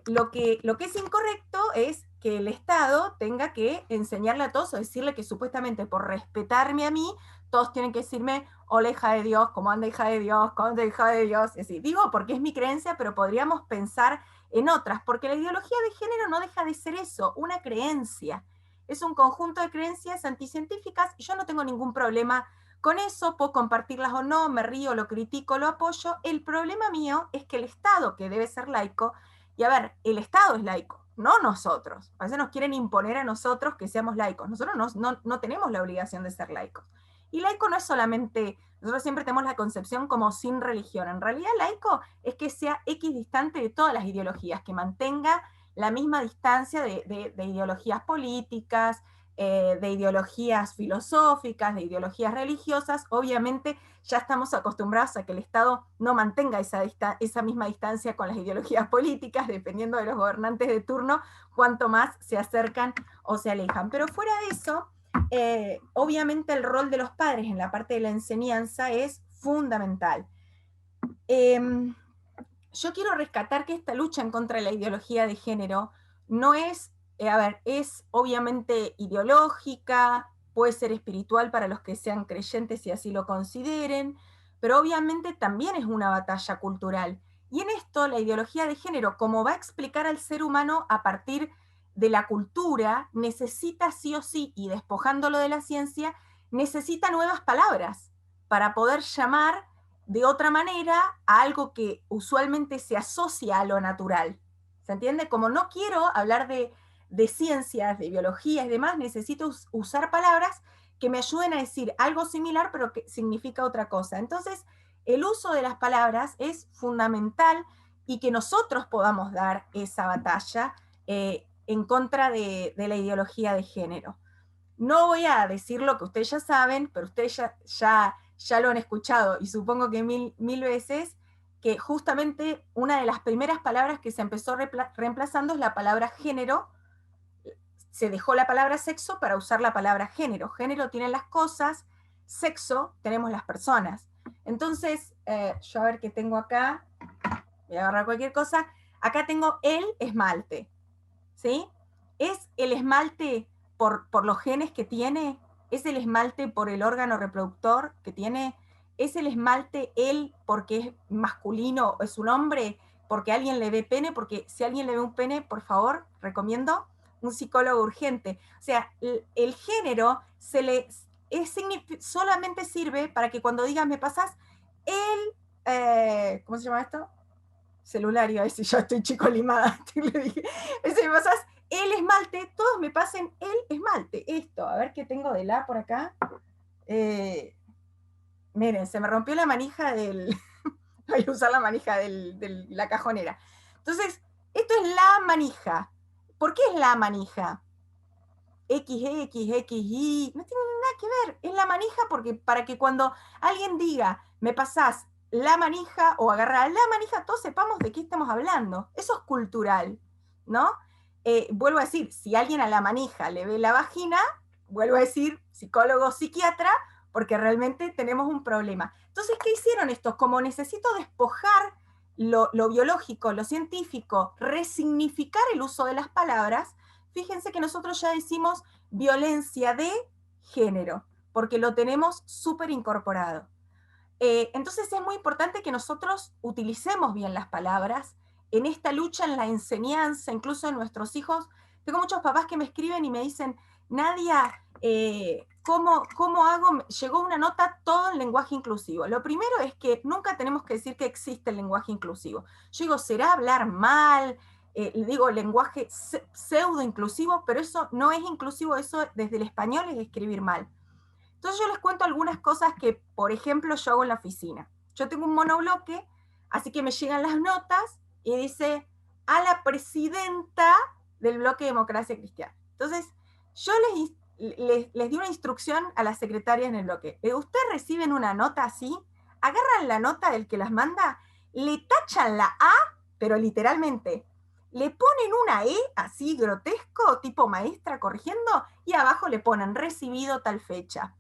Lo que es incorrecto es que el Estado tenga que enseñarle a todos o decirle que supuestamente por respetarme a mí, todos tienen que decirme, hola hija de Dios, ¿cómo anda hija de Dios? ¿Cómo anda hija de Dios? Es decir, digo porque es mi creencia, pero podríamos pensar en otras, porque la ideología de género no deja de ser eso, una creencia. Es un conjunto de creencias anticientíficas y yo no tengo ningún problema con eso, puedo compartirlas o no, me río, lo critico, lo apoyo. El problema mío es que el Estado, que debe ser laico, y a ver, el Estado es laico, no nosotros. A veces nos quieren imponer a nosotros que seamos laicos. Nosotros no tenemos la obligación de ser laicos. Y laico no es solamente, nosotros siempre tenemos la concepción como sin religión. En realidad laico es que sea equidistante de todas las ideologías, que mantenga la misma distancia de ideologías políticas, de ideologías filosóficas, de ideologías religiosas. Obviamente ya estamos acostumbrados a que el Estado no mantenga esa misma distancia con las ideologías políticas, dependiendo de los gobernantes de turno, cuanto más se acercan o se alejan. Pero fuera de eso, obviamente el rol de los padres en la parte de la enseñanza es fundamental. yo quiero rescatar que esta lucha en contra de la ideología de género no es, es obviamente ideológica, puede ser espiritual para los que sean creyentes y así lo consideren, pero obviamente también es una batalla cultural. Y en esto la ideología de género, como va a explicar al ser humano a partir de la cultura, necesita sí o sí, y despojándolo de la ciencia, necesita nuevas palabras para poder llamar de otra manera a algo que usualmente se asocia a lo natural. ¿Se entiende? Como no quiero hablar de ciencias, de biología y demás, necesito usar palabras que me ayuden a decir algo similar, pero que significa otra cosa. Entonces, el uso de las palabras es fundamental y que nosotros podamos dar esa batalla en contra de la ideología de género. No voy a decir lo que ustedes ya saben, pero ustedes ya lo han escuchado y supongo que mil veces, que justamente una de las primeras palabras que se empezó reemplazando es la palabra género. Se dejó la palabra sexo para usar la palabra género. Género tienen las cosas, sexo tenemos las personas. Entonces, yo a ver qué tengo acá, voy a agarrar cualquier cosa. Acá tengo el esmalte, ¿sí? ¿Es el esmalte por los genes que tiene? ¿Es el esmalte por el órgano reproductor que tiene? ¿Es el esmalte él porque es masculino o es un hombre? Porque alguien le ve pene, porque si alguien le ve un pene, por favor, recomiendo un psicólogo urgente. O sea, el género solamente sirve para que cuando digas me pasas ¿cómo se llama esto? Celular, iba a decir, yo estoy chico limada, le dije, si me pasas el esmalte, todos me pasen el esmalte, esto, a ver qué tengo de la por acá. Miren, se me rompió la manija voy a usar la manija de la cajonera. Entonces, esto es la manija. ¿Por qué es la manija? XX, XY, no tiene nada que ver, es la manija porque para que cuando alguien diga, me pasás la manija o agarrar la manija, todos sepamos de qué estamos hablando. Eso es cultural, ¿no? Vuelvo a decir, si alguien a la manija le ve la vagina, vuelvo a decir, psicólogo, psiquiatra, porque realmente tenemos un problema. Entonces, ¿qué hicieron estos? Como necesito despojar lo biológico, lo científico, resignificar el uso de las palabras, fíjense que nosotros ya decimos violencia de género, porque lo tenemos súper incorporado. Entonces es muy importante que nosotros utilicemos bien las palabras en esta lucha, en la enseñanza, incluso en nuestros hijos. Tengo muchos papás que me escriben y me dicen, Nadia, ¿cómo hago? Llegó una nota todo en lenguaje inclusivo. Lo primero es que nunca tenemos que decir que existe el lenguaje inclusivo. Yo digo, ¿será hablar mal? Le digo lenguaje pseudo inclusivo, pero eso no es inclusivo, eso desde el español es escribir mal. Entonces yo les cuento algunas cosas que, por ejemplo, yo hago en la oficina. Yo tengo un monobloque, así que me llegan las notas y dice a la presidenta del bloque Democracia Cristiana. Entonces yo les di una instrucción a las secretarias en el bloque. Ustedes reciben una nota así, agarran la nota del que las manda, le tachan la A, pero literalmente, le ponen una E así grotesco, tipo maestra corrigiendo, y abajo le ponen recibido tal fecha.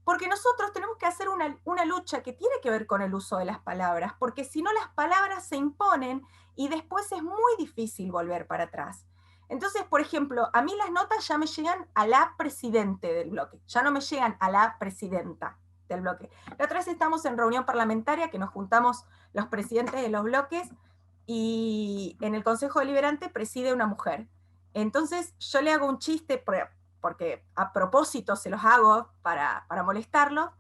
Porque nosotros tenemos que hacer una lucha que tiene que ver con el uso de las palabras, porque si no las palabras se imponen y después es muy difícil volver para atrás. Entonces, por ejemplo, a mí las notas ya me llegan a la presidente del bloque, ya no me llegan a la presidenta del bloque. La otra vez estamos en reunión parlamentaria que nos juntamos los presidentes de los bloques y en el Consejo Deliberante preside una mujer. Entonces yo le hago un chiste, porque a propósito se los hago para molestarlos.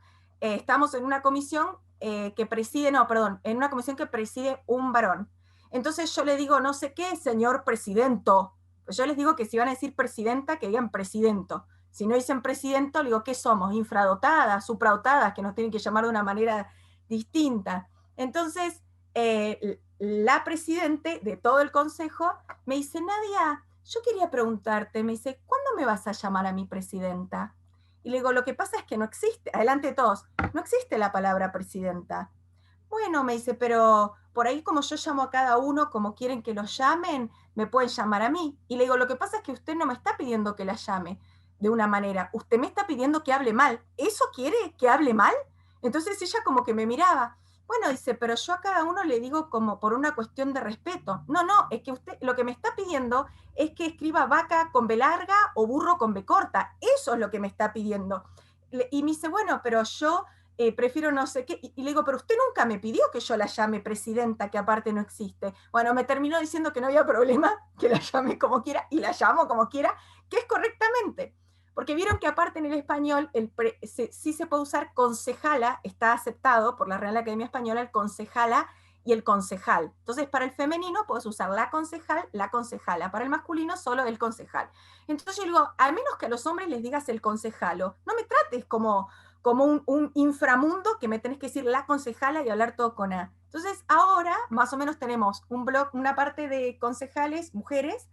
Estamos en una comisión en una comisión que preside un varón. Entonces yo le digo, no sé qué, señor presidento. Pues yo les digo que si van a decir presidenta, que digan presidento. Si no dicen presidento, le digo, ¿qué somos? Infradotadas, supradotadas, que nos tienen que llamar de una manera distinta. Entonces, la presidente de todo el consejo me dice, Nadia, yo quería preguntarte, me dice, ¿cuándo me vas a llamar a mi presidenta? Y le digo, lo que pasa es que no existe, adelante todos, no existe la palabra presidenta. Bueno, me dice, pero por ahí como yo llamo a cada uno como quieren que los llamen, me pueden llamar a mí. Y le digo, lo que pasa es que usted no me está pidiendo que la llame de una manera, usted me está pidiendo que hable mal. ¿Eso quiere que hable mal? Entonces ella como que me miraba. Bueno, dice, pero yo a cada uno le digo como por una cuestión de respeto. No, no, es que usted lo que me está pidiendo es que escriba vaca con B larga o burro con B corta. Eso es lo que me está pidiendo. Y me dice, bueno, pero yo prefiero no sé qué. Y le digo, pero usted nunca me pidió que yo la llame presidenta, que aparte no existe. Bueno, me terminó diciendo que no había problema, que la llame como quiera, y la llamo como quiera, que es correctamente. Porque vieron que aparte en el español sí se puede usar concejala, está aceptado por la Real Academia Española el concejala y el concejal. Entonces para el femenino puedes usar la concejal, la concejala. Para el masculino solo el concejal. Entonces yo digo, al menos que a los hombres les digas el concejalo, no me trates como un inframundo que me tenés que decir la concejala y hablar todo con A. Entonces ahora más o menos tenemos un blog, una parte de concejales, mujeres,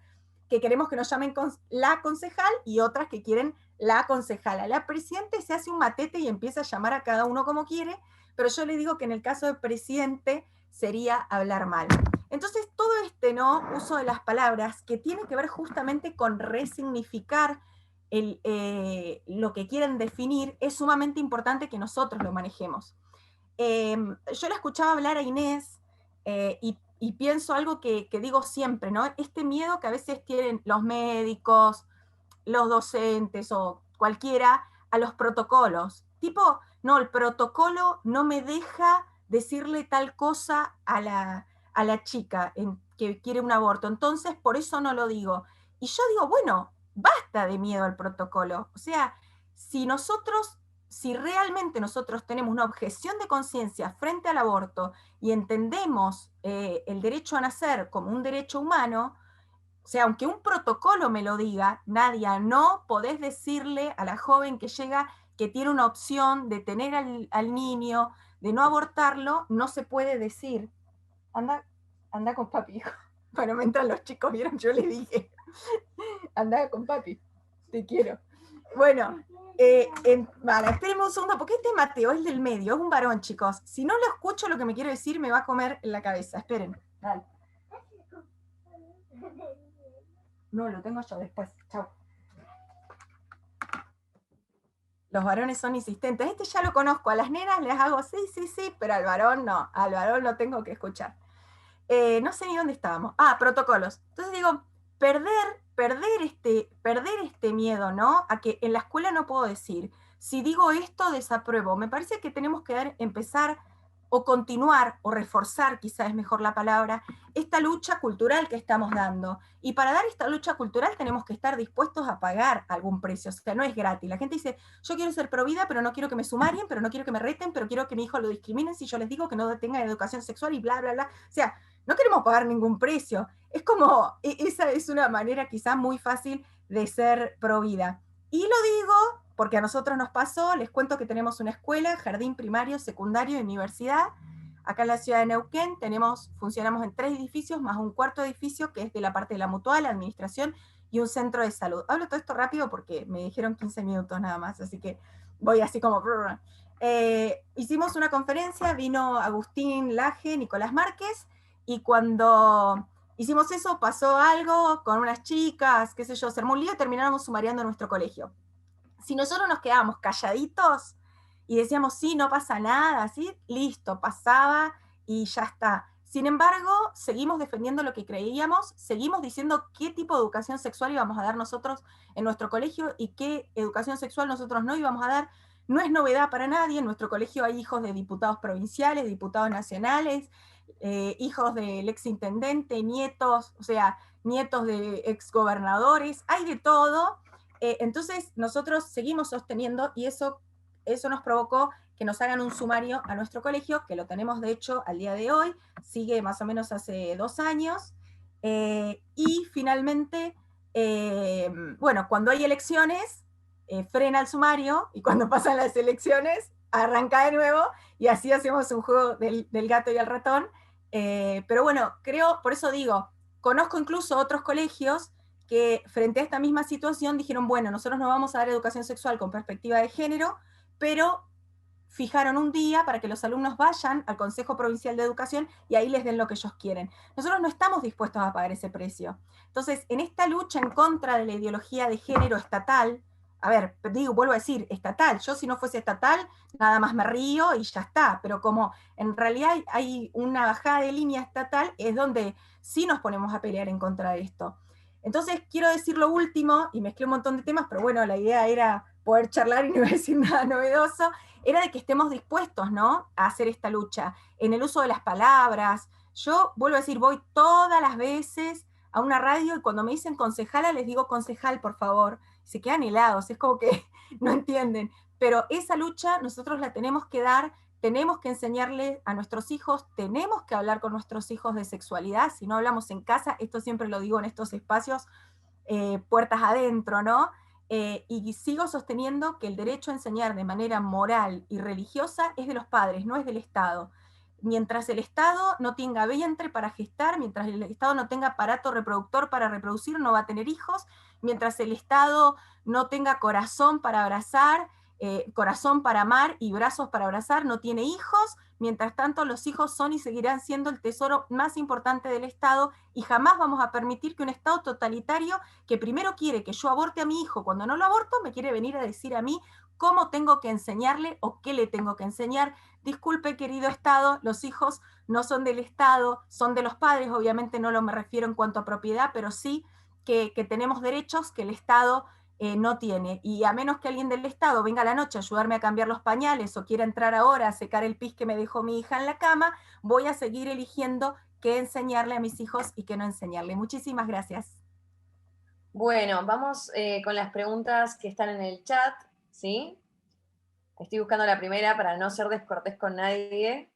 que queremos que nos llamen la concejal y otras que quieren la concejala. La presidente se hace un matete y empieza a llamar a cada uno como quiere, pero yo le digo que en el caso del presidente sería hablar mal. Entonces todo uso de las palabras que tiene que ver justamente con resignificar lo que quieren definir, es sumamente importante que nosotros lo manejemos. Yo la escuchaba hablar a Inés y pienso algo que digo siempre, ¿no? Este miedo que a veces tienen los médicos, los docentes o cualquiera a los protocolos. Tipo, no, el protocolo no me deja decirle tal cosa a la chica que quiere un aborto, entonces por eso no lo digo. Y yo digo, bueno, basta de miedo al protocolo. O sea, si realmente nosotros tenemos una objeción de conciencia frente al aborto y entendemos el derecho a nacer como un derecho humano, o sea, aunque un protocolo me lo diga, Nadia, no podés decirle a la joven que llega que tiene una opción de tener al niño, de no abortarlo, no se puede decir. Anda con papi, hijo. Bueno, mientras los chicos vieron, yo les dije, anda con papi, te quiero. Bueno, espérenme un segundo, porque este Mateo es del medio, es un varón, chicos. Si no lo escucho lo que me quiere decir, me va a comer en la cabeza. Esperen, dale. No, lo tengo yo después. Chao. Los varones son insistentes. Este ya lo conozco. A las nenas les hago sí, sí, sí, pero al varón no. Al varón lo tengo que escuchar. No sé ni dónde estábamos. Ah, protocolos. Entonces digo, perder este miedo, ¿no? A que en la escuela no puedo decir, si digo esto, desapruebo. Me parece que tenemos que empezar o continuar o reforzar, quizás es mejor la palabra, esta lucha cultural que estamos dando. Y para dar esta lucha cultural tenemos que estar dispuestos a pagar algún precio, o sea, no es gratis. La gente dice, yo quiero ser provida, pero no quiero que me sumarien, pero no quiero que me reten, pero quiero que mi hijo lo discriminen si yo les digo que no tenga educación sexual y bla, bla, bla. O sea, no queremos pagar ningún precio. Es como, esa es una manera quizá muy fácil de ser provida. Y lo digo porque a nosotros nos pasó, les cuento que tenemos una escuela, jardín primario, secundario y universidad. Acá en la ciudad de Neuquén funcionamos en 3 edificios, más un cuarto edificio que es de la parte de la mutual, la administración y un centro de salud. Hablo todo esto rápido porque me dijeron 15 minutos nada más, así que voy así como... hicimos una conferencia, vino Agustín Laje, Nicolás Márquez, y cuando hicimos eso pasó algo con unas chicas, qué sé yo, se armó un lío y terminamos sumariando en nuestro colegio. Si nosotros nos quedábamos calladitos y decíamos, sí, no pasa nada, ¿sí? Listo, pasaba y ya está. Sin embargo, seguimos defendiendo lo que creíamos, seguimos diciendo qué tipo de educación sexual íbamos a dar nosotros en nuestro colegio y qué educación sexual nosotros no íbamos a dar. No es novedad para nadie, en nuestro colegio hay hijos de diputados provinciales, diputados nacionales, hijos del exintendente, nietos, o sea, nietos de exgobernadores, hay de todo. Entonces nosotros seguimos sosteniendo y eso nos provocó que nos hagan un sumario a nuestro colegio, que lo tenemos de hecho al día de hoy, sigue más o menos hace 2 años, y finalmente, bueno, cuando hay elecciones, frena el sumario, y cuando pasan las elecciones, arranca de nuevo, y así hacemos un juego del gato y el ratón. Pero bueno, por eso digo, conozco incluso otros colegios que frente a esta misma situación dijeron, bueno, nosotros no vamos a dar educación sexual con perspectiva de género, pero fijaron un día para que los alumnos vayan al Consejo Provincial de Educación y ahí les den lo que ellos quieren. Nosotros no estamos dispuestos a pagar ese precio. Entonces, en esta lucha en contra de la ideología de género estatal, a ver, digo, vuelvo a decir, estatal. Yo si no fuese estatal, nada más me río y ya está. Pero como en realidad hay una bajada de línea estatal, es donde sí nos ponemos a pelear en contra de esto. Entonces quiero decir lo último, y mezclé un montón de temas, pero bueno, la idea era poder charlar y no iba a decir nada novedoso, era de que estemos dispuestos, ¿no?, a hacer esta lucha, en el uso de las palabras. Yo, vuelvo a decir, voy todas las veces a una radio y cuando me dicen concejala, les digo concejal, por favor. Se quedan helados, es como que no entienden. Pero esa lucha nosotros la tenemos que dar, tenemos que enseñarle a nuestros hijos, tenemos que hablar con nuestros hijos de sexualidad. Si no hablamos en casa, esto siempre lo digo en estos espacios, puertas adentro, ¿no? Y sigo sosteniendo que el derecho a enseñar de manera moral y religiosa es de los padres, no es del Estado. Mientras el Estado no tenga vientre para gestar, mientras el Estado no tenga aparato reproductor para reproducir, no va a tener hijos, mientras el Estado no tenga corazón para abrazar, corazón para amar y brazos para abrazar, no tiene hijos. Mientras tanto, los hijos son y seguirán siendo el tesoro más importante del Estado y jamás vamos a permitir que un Estado totalitario que primero quiere que yo aborte a mi hijo, cuando no lo aborto, me quiere venir a decir a mí cómo tengo que enseñarle o qué le tengo que enseñar. Disculpe, querido Estado, los hijos no son del Estado, son de los padres, obviamente no lo me refiero en cuanto a propiedad, pero sí que tenemos derechos que el Estado no tiene. Y a menos que alguien del Estado venga a la noche a ayudarme a cambiar los pañales o quiera entrar ahora a secar el pis que me dejó mi hija en la cama, voy a seguir eligiendo qué enseñarle a mis hijos y qué no enseñarle. Muchísimas gracias. Bueno, vamos con las preguntas que están en el chat, ¿sí? Estoy buscando la primera para no ser descortés con nadie.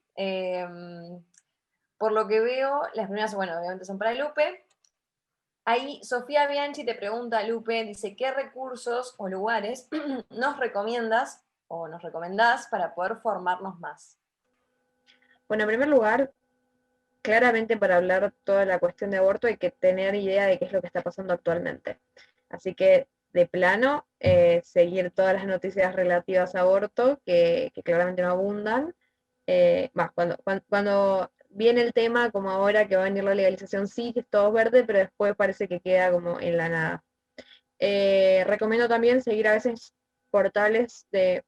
Por lo que veo, las primeras, bueno, obviamente son para Lupe. Ahí Sofía Bianchi te pregunta, Lupe, dice, ¿qué recursos o lugares nos recomiendas o nos recomendás para poder formarnos más? Bueno, en primer lugar, claramente para hablar toda la cuestión de aborto hay que tener idea de qué es lo que está pasando actualmente. Así que, de plano, seguir todas las noticias relativas a aborto, que claramente no abundan. Cuando viene el tema, como ahora que va a venir la legalización, sí, que es todo verde, pero después parece que queda como en la nada. Recomiendo también seguir a veces portales de,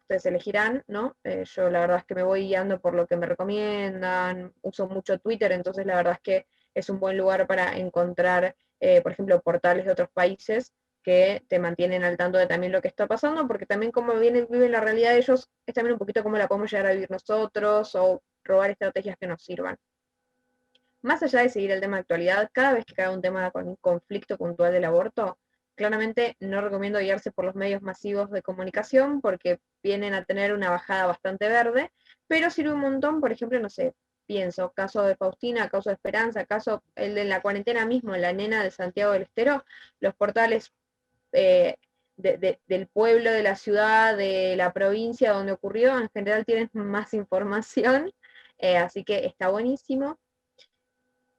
ustedes elegirán, ¿no? Yo la verdad es que me voy guiando por lo que me recomiendan, uso mucho Twitter, entonces la verdad es que es un buen lugar para encontrar, por ejemplo, portales de otros países que te mantienen al tanto de también lo que está pasando, porque también como viven la realidad de ellos, es también un poquito cómo la podemos llegar a vivir nosotros o robar estrategias que nos sirvan. Más allá de seguir el tema de actualidad, cada vez que cae un tema con un conflicto puntual del aborto, claramente no recomiendo guiarse por los medios masivos de comunicación porque vienen a tener una bajada bastante verde, pero sirve un montón, por ejemplo, no sé, pienso, caso de Faustina, caso de Esperanza, caso el de la cuarentena mismo, la nena de Santiago del Estero, los portales del pueblo, de la ciudad, de la provincia donde ocurrió, en general tienen más información, así que está buenísimo.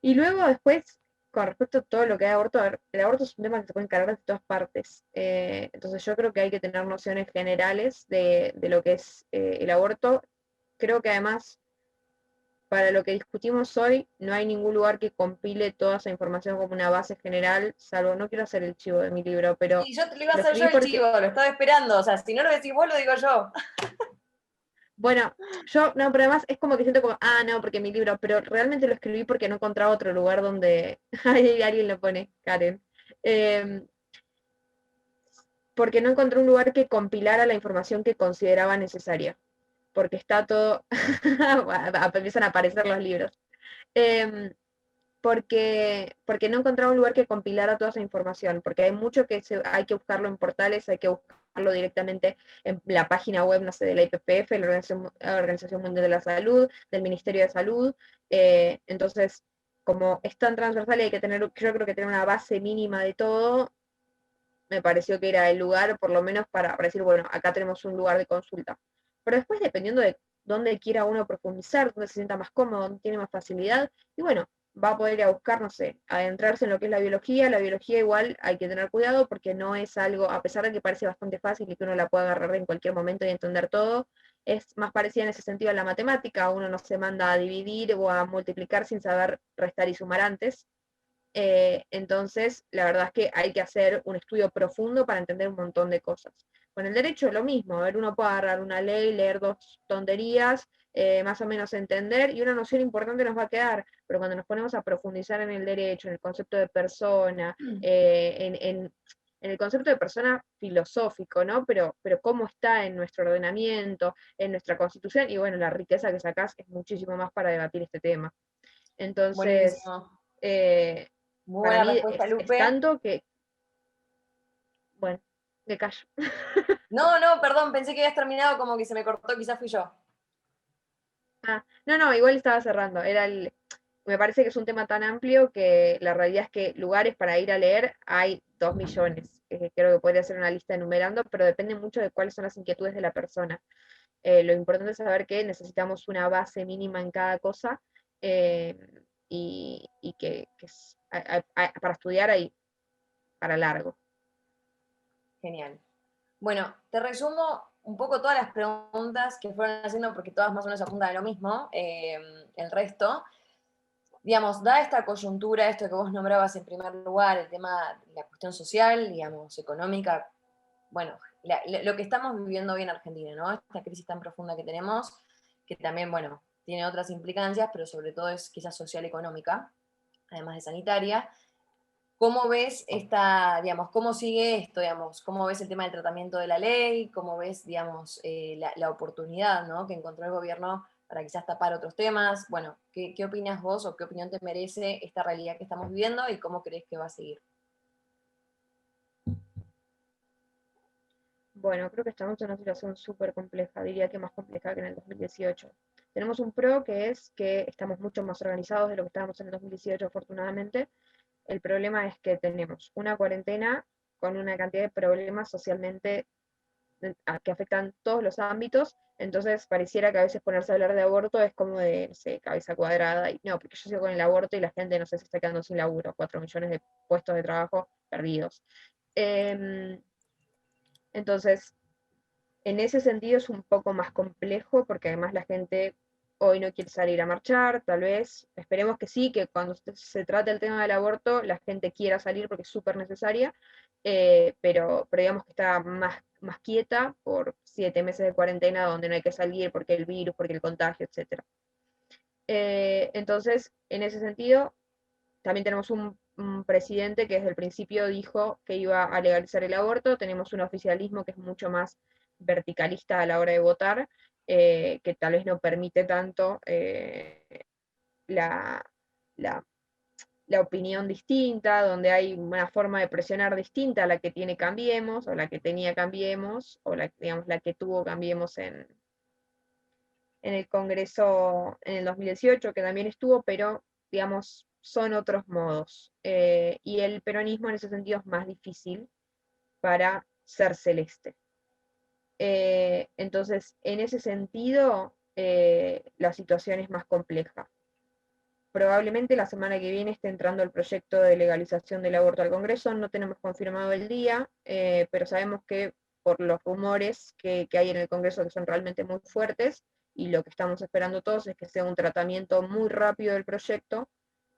Y luego después, con respecto a todo lo que hay aborto, el aborto es un tema que se puede encargar de todas partes. Entonces yo creo que hay que tener nociones generales de lo que es el aborto. Creo que además, para lo que discutimos hoy, no hay ningún lugar que compile toda esa información como una base general, salvo, no quiero hacer el chivo de mi libro, pero Y yo te lo iba a lo hacer yo escribí el porque, chivo, lo estaba esperando. O sea, si no lo decís vos, lo digo yo. bueno, yo, no, pero además es como que siento como, no, porque mi libro, pero realmente lo escribí porque no encontraba otro lugar donde, ahí alguien lo pone, Karen, eh, porque no encontré un lugar que compilara la información que consideraba necesaria, porque está todo, empiezan a aparecer los libros, eh, porque no encontraba un lugar que compilara toda esa información, porque hay mucho que hay que buscarlo en portales, hay que buscarlo directamente en la página web, no sé, de la IPPF, la Organización Mundial de la Salud, del Ministerio de Salud, entonces, como es tan transversal y hay que tener, yo creo que tener una base mínima de todo, me pareció que era el lugar, por lo menos para decir, bueno, acá tenemos un lugar de consulta. Pero después, dependiendo de dónde quiera uno profundizar, dónde se sienta más cómodo, dónde tiene más facilidad, y bueno, va a poder ir a buscar, no sé, adentrarse en lo que es la biología igual hay que tener cuidado porque no es algo, a pesar de que parece bastante fácil y que uno la puede agarrar en cualquier momento y entender todo, es más parecida en ese sentido a la matemática, uno no se manda a dividir o a multiplicar sin saber restar y sumar antes, Entonces, la verdad es que hay que hacer un estudio profundo para entender un montón de cosas. Con el derecho lo mismo, a ver, uno puede agarrar una ley, leer dos tonterías, más o menos entender, y una noción importante nos va a quedar, pero cuando nos ponemos a profundizar en el derecho, en el concepto de persona, en el concepto de persona filosófico, ¿no? Pero cómo está en nuestro ordenamiento, en nuestra constitución, y bueno, la riqueza que sacás es muchísimo más para debatir este tema. Entonces, Buenísimo. eh, Muy para buena mí respuesta, es Lupe. tanto que, bueno, me callo. No, no, perdón, pensé que habías terminado como que se me cortó, quizás fui yo. Ah, no, no, igual estaba cerrando. Me parece que es un tema tan amplio que la realidad es que lugares para ir a leer hay 2 millones. Creo que podría ser una lista enumerando, pero depende mucho de cuáles son las inquietudes de la persona. Lo importante es saber que necesitamos una base mínima en cada cosa, eh, y para estudiar hay para largo. Genial. Bueno, te resumo un poco todas las preguntas que fueron haciendo, porque todas más o menos apuntan a lo mismo, el resto. Digamos, da esta coyuntura, esto que vos nombrabas en primer lugar, el tema de la cuestión social, digamos, económica, bueno, lo que estamos viviendo hoy en Argentina, ¿no? Esta crisis tan profunda que tenemos, que también, bueno, tiene otras implicancias, pero sobre todo es quizás social económica, además de sanitaria. ¿Cómo ves digamos, cómo sigue esto, digamos? ¿Cómo ves el tema del tratamiento de la ley? ¿Cómo ves, digamos, la oportunidad, ¿no?, que encontró el gobierno para quizás tapar otros temas? Bueno, ¿qué opinas vos o qué opinión te merece esta realidad que estamos viviendo y cómo crees que va a seguir? Bueno, creo que estamos en una situación súper compleja, diría que más compleja que en el 2018. Tenemos un pro que es que estamos mucho más organizados de lo que estábamos en el 2018, afortunadamente. El problema es que tenemos una cuarentena con una cantidad de problemas socialmente que afectan todos los ámbitos, entonces pareciera que a veces ponerse a hablar de aborto es como de, no sé, cabeza cuadrada, y no, porque yo sigo con el aborto y la gente, no sé, se está quedando sin laburo, 4 millones de puestos de trabajo perdidos. Em, entonces, en ese sentido es un poco más complejo porque además la gente hoy no quiere salir a marchar, tal vez, esperemos que sí, que cuando se trate el tema del aborto la gente quiera salir porque es súper necesaria, pero digamos que está más quieta por 7 meses de cuarentena donde no hay que salir porque el virus, porque el contagio, etc. Entonces, en ese sentido, también tenemos un presidente que desde el principio dijo que iba a legalizar el aborto, tenemos un oficialismo que es mucho más verticalista a la hora de votar, que tal vez no permite tanto la, la, la opinión distinta, donde hay una forma de presionar distinta a la que tiene Cambiemos, o la que tenía Cambiemos, o digamos, la que tuvo Cambiemos en el Congreso en el 2018, que también estuvo, pero digamos, son otros modos. Y el peronismo en ese sentido es más difícil para ser celeste. Entonces, en ese sentido, la situación es más compleja. Probablemente la semana que viene esté entrando el proyecto de legalización del aborto al Congreso, no tenemos confirmado el día, pero sabemos que por los rumores que hay en el Congreso, que son realmente muy fuertes, y lo que estamos esperando todos es que sea un tratamiento muy rápido del proyecto.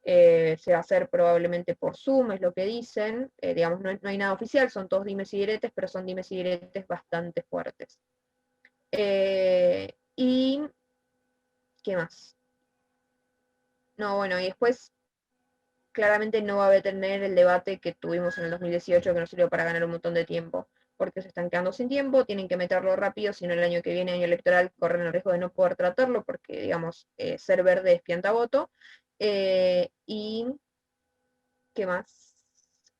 Se va a hacer probablemente por Zoom, es lo que dicen. Digamos, no hay nada oficial, son todos dimes y diretes, pero son dimes y diretes bastante fuertes. ¿Y qué más? No, bueno, y después claramente no va a tener el debate que tuvimos en el 2018, que nos sirvió para ganar un montón de tiempo, porque se están quedando sin tiempo, tienen que meterlo rápido, si no el año que viene, año electoral, corren el riesgo de no poder tratarlo, porque, digamos, ser verde es piantavoto. ¿Y qué más?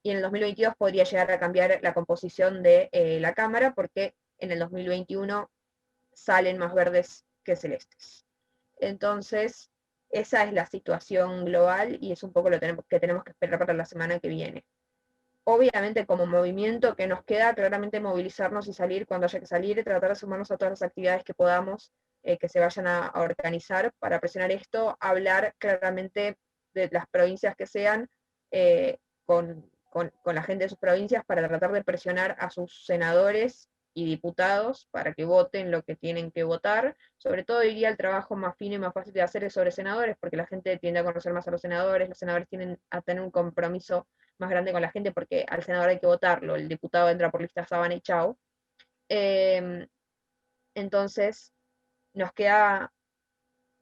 Y en el 2022 podría llegar a cambiar la composición de la Cámara, porque en el 2021 salen más verdes que celestes. Entonces, esa es la situación global y es un poco lo que tenemos que esperar para la semana que viene. Obviamente, como movimiento que nos queda, claramente movilizarnos y salir cuando haya que salir y tratar de sumarnos a todas las actividades que podamos, que se vayan a organizar para presionar esto, hablar claramente de las provincias que sean, con la gente de sus provincias para tratar de presionar a sus senadores y diputados para que voten lo que tienen que votar. Sobre todo diría el trabajo más fino y más fácil de hacer es sobre senadores, porque la gente tiende a conocer más a los senadores tienden a tener un compromiso más grande con la gente, porque al senador hay que votarlo, el diputado entra por lista sábana y chau. Entonces, nos queda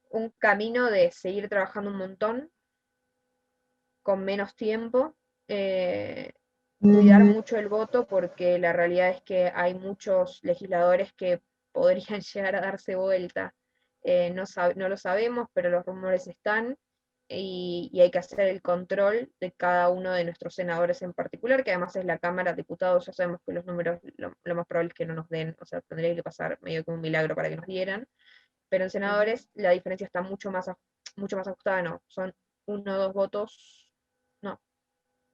un camino de seguir trabajando un montón, con menos tiempo, cuidar mucho el voto, porque la realidad es que hay muchos legisladores que podrían llegar a darse vuelta. No lo sabemos, pero los rumores están, y hay que hacer el control de cada uno de nuestros senadores en particular, que además es la Cámara de Diputados. Ya sabemos que los números lo más probable es que no nos den, o sea, tendría que pasar medio que un milagro para que nos dieran, pero en senadores la diferencia está mucho más ajustada. No, son 1 o 2 votos, no,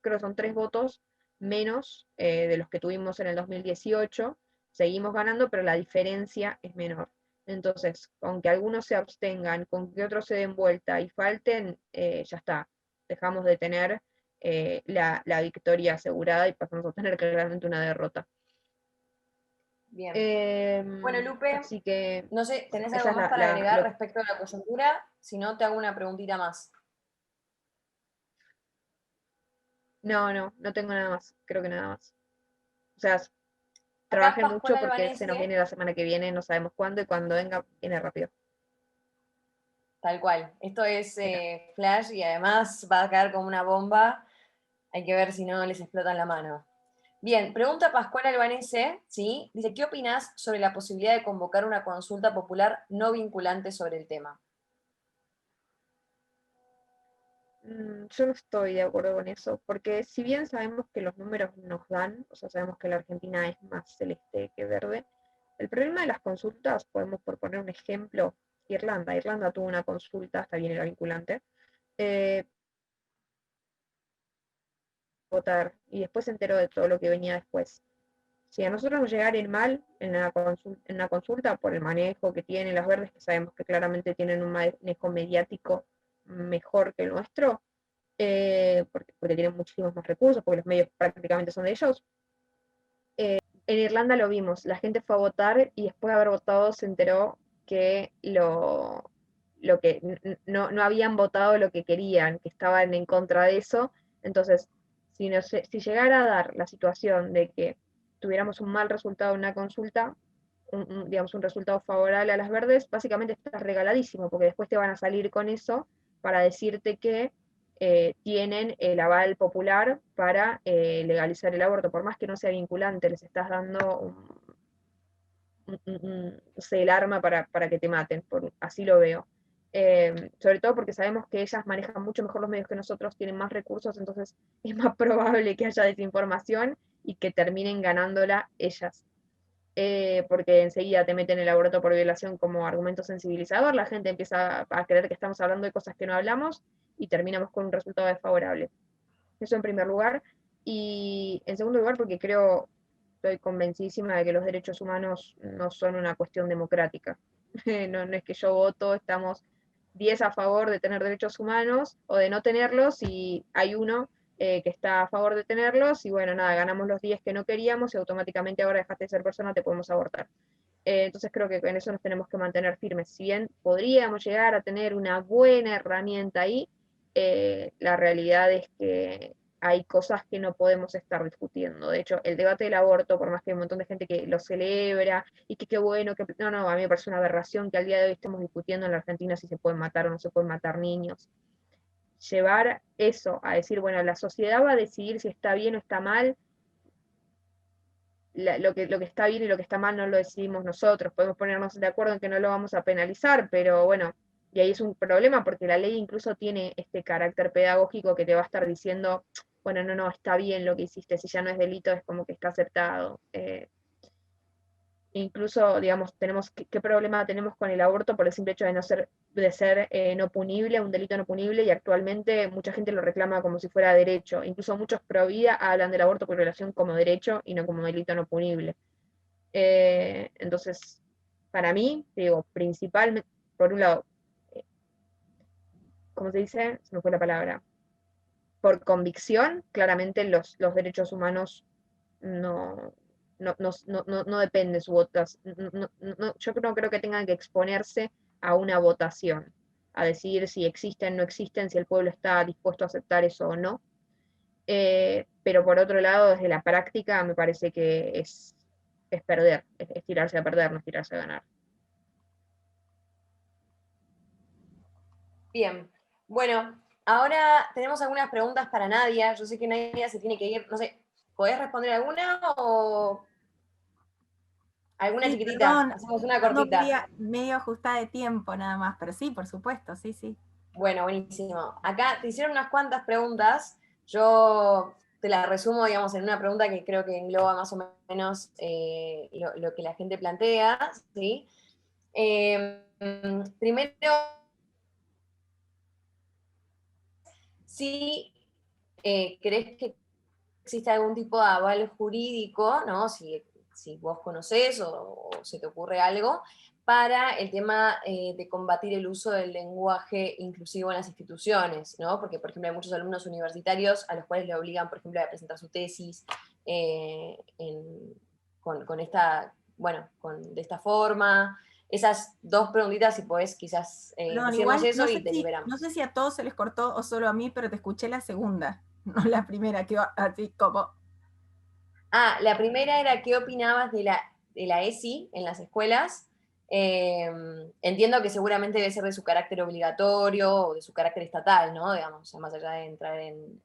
creo que son 3 votos menos de los que tuvimos en el 2018. Seguimos ganando, pero la diferencia es menor. Entonces, con que algunos se abstengan, con que otros se den vuelta y falten, ya está. Dejamos de tener la victoria asegurada y pasamos a tener claramente una derrota. Bien. Bueno, Lupe, Así que no sé, ¿tenés esa algo es más para agregar respecto a la coyuntura? Si no, te hago una preguntita más. No tengo nada más, creo que nada más. O sea, Acá trabajen Pascual mucho porque se nos Albanese, viene la semana que viene, no sabemos cuándo, y cuando venga, viene rápido. tal cual. Esto es flash y además va a caer como una bomba. Hay que ver si no les explotan la mano. Bien, pregunta Pascual Albanese, ¿sí? Dice, ¿qué opinas sobre la posibilidad de convocar una consulta popular no vinculante sobre el tema? Yo no estoy de acuerdo con eso, porque si bien sabemos que los números nos dan, o sea, sabemos que la Argentina es más celeste que verde, el problema de las consultas, podemos por poner un ejemplo, Irlanda tuvo una consulta, hasta bien era vinculante, eh, votar, y después se enteró de todo lo que venía después. Si a nosotros nos llegara mal en una consulta por el manejo que tienen las verdes, que sabemos que claramente tienen un manejo mediático mejor que el nuestro, porque tienen muchísimos más recursos, porque los medios prácticamente son de ellos. En Irlanda lo vimos, la gente fue a votar y después de haber votado se enteró que lo que no habían votado lo que querían, que estaban en contra de eso. Entonces, si llegara a dar la situación de que tuviéramos un mal resultado en una consulta, digamos un resultado favorable a las verdes, básicamente estás regaladísimo, porque después te van a salir con eso para decirte que tienen el aval popular para legalizar el aborto, por más que no sea vinculante, les estás dando no sé, el arma para que te maten, así lo veo. Sobre todo porque sabemos que ellas manejan mucho mejor los medios que nosotros, tienen más recursos, entonces es más probable que haya desinformación y que terminen ganándola ellas. Porque enseguida te meten el aborto por violación como argumento sensibilizador, la gente empieza a creer que estamos hablando de cosas que no hablamos y terminamos con un resultado desfavorable. Eso en primer lugar. Y en segundo lugar, porque estoy convencidísima de que los derechos humanos no son una cuestión democrática. No es que yo voto, estamos 10 a favor de tener derechos humanos o de no tenerlos, y hay uno que está a favor de tenerlos, y bueno, nada, ganamos los 10 que no queríamos y automáticamente ahora dejaste de ser persona, te podemos abortar. Entonces creo que en eso nos tenemos que mantener firmes. Si bien podríamos llegar a tener una buena herramienta ahí, la realidad es que hay cosas que no podemos estar discutiendo. De hecho, el debate del aborto, por más que hay un montón de gente que lo celebra y que qué bueno, que no, a mí me parece una aberración que al día de hoy estemos discutiendo en la Argentina si se pueden matar o no se pueden matar niños. Llevar eso a decir, bueno, la sociedad va a decidir si está bien o está mal, lo que está bien y lo que está mal no lo decidimos nosotros. Podemos ponernos de acuerdo en que no lo vamos a penalizar, pero bueno, y ahí es un problema porque la ley incluso tiene este carácter pedagógico que te va a estar diciendo, bueno, no, está bien lo que hiciste, si ya no es delito es como que está aceptado. Incluso, digamos, ¿qué problema tenemos con el aborto por el simple hecho de ser no punible, un delito no punible? Y actualmente mucha gente lo reclama como si fuera derecho. Incluso muchos pro vida hablan del aborto por relación como derecho y no como delito no punible. Entonces, para mí, digo, principalmente, por un lado, ¿cómo se dice? Se me fue la palabra. Por convicción, claramente los derechos humanos no, no depende su votación. Yo no creo que tengan que exponerse a una votación, a decidir si existen, no existen, si el pueblo está dispuesto a aceptar eso o no. Pero por otro lado, desde la práctica, me parece que es perder, es tirarse a perder, no es tirarse a ganar. Bien, bueno, ahora tenemos algunas preguntas para Nadia. Yo sé que Nadia se tiene que ir, no sé, ¿podés responder alguna o alguna Sí, chiquitita? perdón, Hacemos una ando cortita. medio ajustada de tiempo nada más, pero sí, por supuesto, sí, sí. Bueno, buenísimo. Acá te hicieron unas cuantas preguntas. Yo te las resumo, digamos, en una pregunta que creo que engloba más o menos lo que la gente plantea, ¿sí? Primero, si crees que existe algún tipo de aval jurídico, ¿no? Si vos conocés o se te ocurre algo, para el tema de combatir el uso del lenguaje inclusivo en las instituciones, ¿no? Porque, por ejemplo, hay muchos alumnos universitarios a los cuales le obligan, por ejemplo, a presentar su tesis con esta, bueno, de esta forma. Esas dos preguntitas, si podés quizás Perdón, decirnos igual eso y deliberamos. no sé si a todos se les cortó o solo a mí, pero te escuché la segunda, no la primera, que va así como. Ah, la primera era qué opinabas de la ESI en las escuelas. Entiendo que seguramente debe ser de su carácter obligatorio o de su carácter estatal, ¿no? Digamos, o sea, más allá de entrar en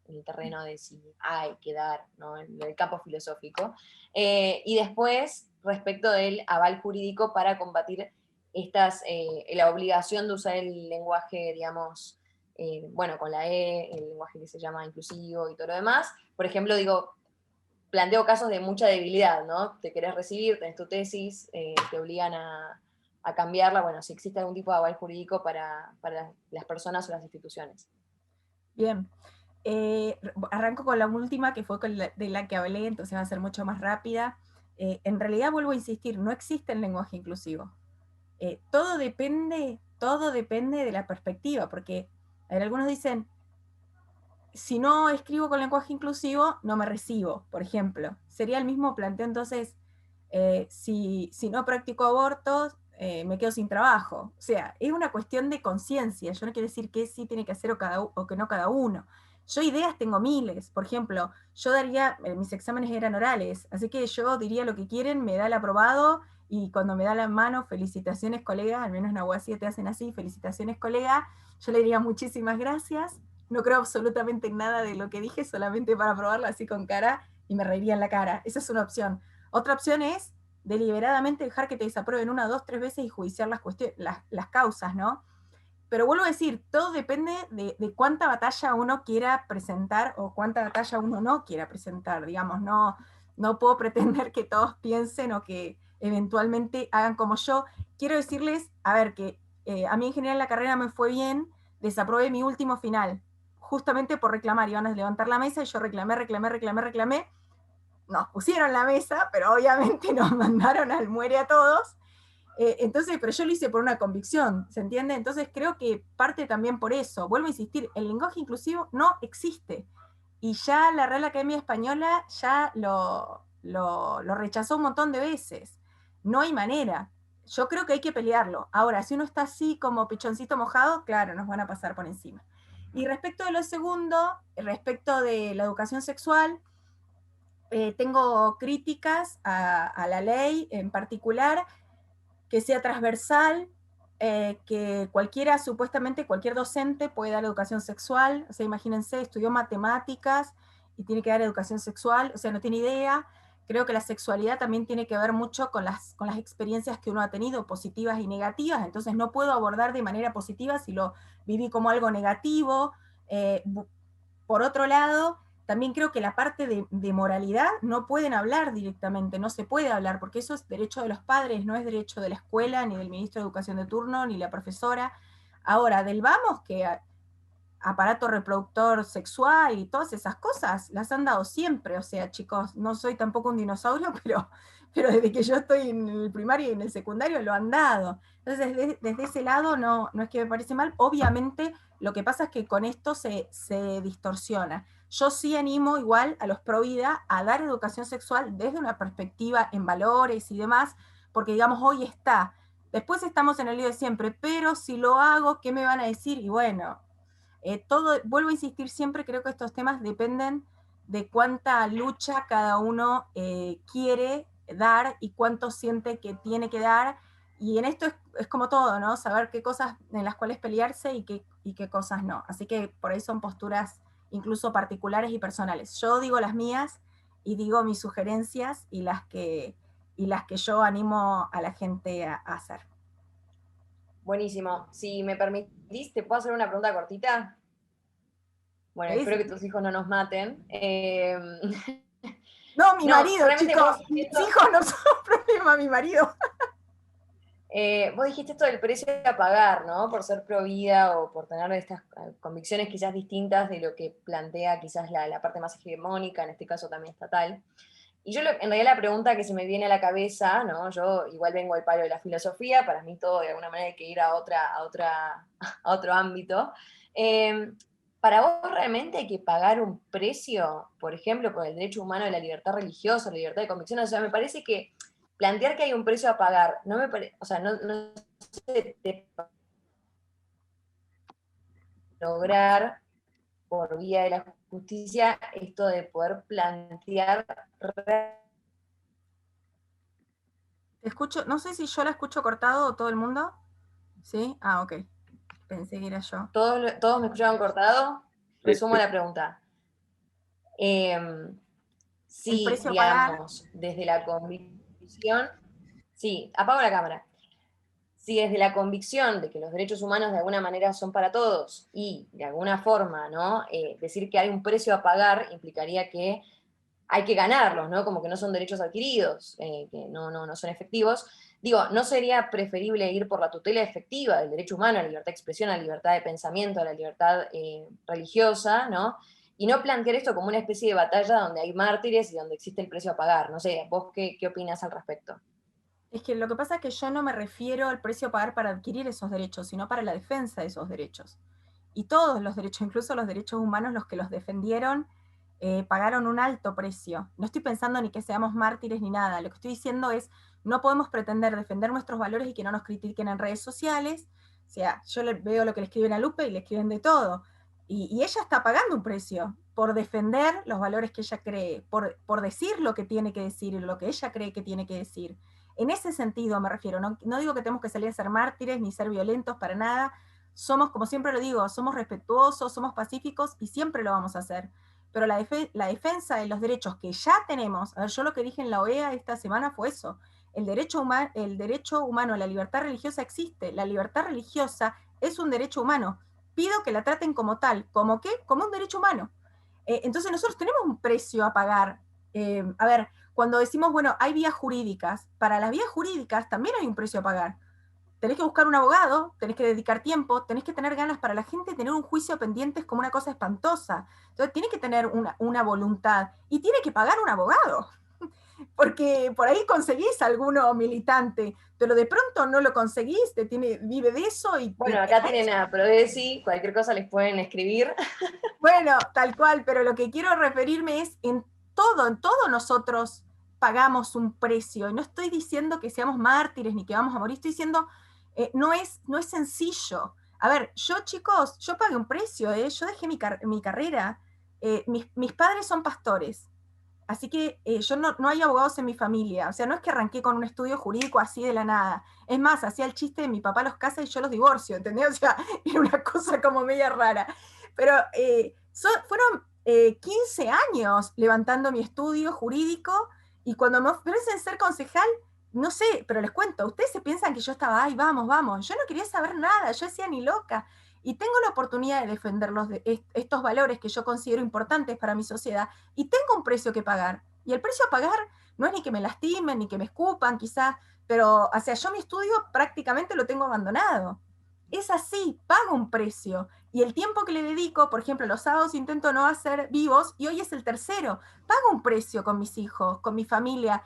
el terreno de si hay que dar, ¿no? En el campo filosófico. Y después, respecto del aval jurídico para combatir la obligación de usar el lenguaje, digamos, bueno, con la E, el lenguaje que se llama inclusivo y todo lo demás. Por ejemplo, digo, planteo casos de mucha debilidad, ¿no? Te querés recibir, tenés tu tesis, te obligan a cambiarla, bueno, si existe algún tipo de aval jurídico para las personas o las instituciones. Bien. Arranco con la última, que fue de la que hablé, entonces va a ser mucho más rápida. En realidad, vuelvo a insistir, no existe el lenguaje inclusivo. Todo depende de la perspectiva, porque algunos dicen, si no escribo con lenguaje inclusivo, no me recibo, por ejemplo. Sería el mismo planteo entonces, si no practico abortos, me quedo sin trabajo. O sea, es una cuestión de conciencia. Yo no quiero decir que sí tiene que hacer o que no cada uno. Yo ideas tengo miles. Por ejemplo, yo daría, mis exámenes eran orales, así que yo diría lo que quieren, me da el aprobado, y cuando me da la mano, felicitaciones colega, al menos en Agua 7 te hacen así, felicitaciones colega, yo le diría muchísimas gracias, no creo absolutamente en nada de lo que dije, solamente para probarlo así con cara, y me reiría en la cara. Esa es una opción. Otra opción es deliberadamente dejar que te desaprueben 1, 2, 3 veces y judiciar las causas, ¿no? Pero vuelvo a decir, todo depende de cuánta batalla uno quiera presentar o cuánta batalla uno no quiera presentar, digamos, no puedo pretender que todos piensen o que eventualmente hagan como yo. Quiero decirles, a ver, que a mí en general la carrera me fue bien, desaprobé mi último final, justamente por reclamar, iban a levantar la mesa y yo reclamé, nos pusieron la mesa, pero obviamente nos mandaron al muere a todos. Entonces, pero yo lo hice por una convicción, ¿se entiende? Entonces creo que parte también por eso. Vuelvo a insistir, el lenguaje inclusivo no existe. Y ya la Real Academia Española ya lo rechazó un montón de veces. No hay manera. Yo creo que hay que pelearlo. Ahora, si uno está así como pichoncito mojado, claro, nos van a pasar por encima. Y respecto de lo segundo, respecto de la educación sexual, tengo críticas a la ley en particular, que sea transversal, que supuestamente cualquier docente puede dar educación sexual. O sea, imagínense, estudió matemáticas y tiene que dar educación sexual, o sea, no tiene idea. Creo que la sexualidad también tiene que ver mucho con las experiencias que uno ha tenido, positivas y negativas, entonces no puedo abordar de manera positiva si lo viví como algo negativo. Por otro lado, también creo que la parte de moralidad no pueden hablar directamente, no se puede hablar, porque eso es derecho de los padres, no es derecho de la escuela, ni del ministro de Educación de turno, ni la profesora. Ahora, del vamos, que aparato reproductor sexual y todas esas cosas las han dado siempre, o sea, chicos, no soy tampoco un dinosaurio, pero desde que yo estoy en el primario y en el secundario lo han dado. Entonces, desde ese lado no es que me parece mal, obviamente lo que pasa es que con esto se distorsiona. Yo sí animo igual a los pro vida a dar educación sexual desde una perspectiva en valores y demás, porque digamos, hoy está. Después estamos en el lío de siempre, pero si lo hago, ¿qué me van a decir? Y bueno, vuelvo a insistir siempre, creo que estos temas dependen de cuánta lucha cada uno quiere dar y cuánto siente que tiene que dar. Y en esto es como todo, ¿no? Saber qué cosas en las cuales pelearse y qué cosas no. Así que por ahí son posturas incluso particulares y personales. Yo digo las mías y digo mis sugerencias y las que yo animo a la gente a hacer. Buenísimo. Si me permitís, ¿te puedo hacer una pregunta cortita? Bueno, espero que tus hijos no nos maten. No, mi marido, realmente chicos, mis hijos no son problema, mi marido. Vos dijiste esto del precio a pagar, ¿no? Por ser pro vida o por tener estas convicciones quizás distintas de lo que plantea quizás la parte más hegemónica, en este caso también estatal. Y yo en realidad la pregunta que se me viene a la cabeza, ¿no? Yo igual vengo al palo de la filosofía, para mí todo de alguna manera hay que ir a otro ámbito. ¿Para vos realmente hay que pagar un precio, por ejemplo, por el derecho humano de la libertad religiosa, la libertad de convicción? O sea, me parece que plantear que hay un precio a pagar, no me parece, o sea, no se te lograr por vía de la justicia esto de poder plantear. Te escucho, no sé si yo la escucho cortado o todo el mundo. ¿Sí? Ah, ok. Pensé que era yo. ¿Todos me escucharon cortado? Resumo la pregunta. ¿El Si, precio a pagar? digamos, desde la convicción, sí, apago la cámara. Si desde la convicción de que los derechos humanos de alguna manera son para todos y de alguna forma, ¿no? Decir que hay un precio a pagar implicaría que hay que ganarlos, ¿no? Como que no son derechos adquiridos, que no son efectivos. Digo, ¿no sería preferible ir por la tutela efectiva del derecho humano, a la libertad de expresión, a la libertad de pensamiento, a la libertad religiosa, ¿no? Y no plantear esto como una especie de batalla donde hay mártires y donde existe el precio a pagar. No sé, ¿vos qué opinas al respecto? Es que lo que pasa es que yo no me refiero al precio a pagar para adquirir esos derechos, sino para la defensa de esos derechos. Y todos los derechos, incluso los derechos humanos, los que los defendieron, pagaron un alto precio. No estoy pensando ni que seamos mártires ni nada. Lo que estoy diciendo es, no podemos pretender defender nuestros valores y que no nos critiquen en redes sociales. O sea, yo veo lo que le escriben a Lupe y le escriben de todo. Y ella está pagando un precio por defender los valores que ella cree, por decir lo que tiene que decir y lo que ella cree que tiene que decir. En ese sentido me refiero, no digo que tenemos que salir a ser mártires ni ser violentos para nada, somos, como siempre lo digo, somos respetuosos, somos pacíficos y siempre lo vamos a hacer. Pero la defensa de los derechos que ya tenemos, a ver, yo lo que dije en la OEA esta semana fue eso, el derecho humano a la libertad religiosa existe, la libertad religiosa es un derecho humano, pido que la traten como tal, ¿como qué? Como un derecho humano. Entonces nosotros tenemos un precio a pagar. A ver, cuando decimos, bueno, hay vías jurídicas, para las vías jurídicas también hay un precio a pagar. Tenés que buscar un abogado, tenés que dedicar tiempo, tenés que tener ganas. Para la gente tener un juicio pendiente es como una cosa espantosa. Entonces tiene que tener una voluntad y tiene que pagar un abogado. Porque por ahí conseguís alguno militante, pero de pronto no lo conseguís, vive de eso. Bueno, acá tienen a Prodesi, cualquier cosa les pueden escribir. Bueno, tal cual, pero lo que quiero referirme es en todo nosotros pagamos un precio. Y no estoy diciendo que seamos mártires ni que vamos a morir, estoy diciendo, no es sencillo. A ver, yo chicos, yo pagué un precio, yo dejé mi carrera, mis padres son pastores, así que yo no hay abogados en mi familia, o sea, no es que arranqué con un estudio jurídico así de la nada. Es más, hacía el chiste de mi papá los casa y yo los divorcio, ¿entendés? O sea, era una cosa como media rara. Pero fueron 15 años levantando mi estudio jurídico y cuando me ofrecen ser concejal, no sé, pero les cuento, ustedes se piensan que yo estaba, ay, vamos, yo no quería saber nada, yo decía ni loca. Y tengo la oportunidad de defender estos valores que yo considero importantes para mi sociedad y tengo un precio que pagar. Y el precio a pagar no es ni que me lastimen, ni que me escupan quizás, pero o sea, yo mi estudio prácticamente lo tengo abandonado. Es así, pago un precio. Y el tiempo que le dedico, por ejemplo, los sábados intento no hacer vivos y hoy es el tercero. Pago un precio con mis hijos, con mi familia,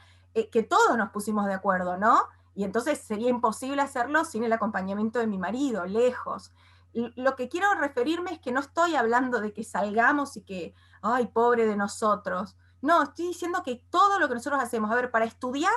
que todos nos pusimos de acuerdo, ¿no? Y entonces sería imposible hacerlo sin el acompañamiento de mi marido, lejos. Lo que quiero referirme es que no estoy hablando de que salgamos y que, ay, pobre de nosotros. No, estoy diciendo que todo lo que nosotros hacemos, a ver, para estudiar,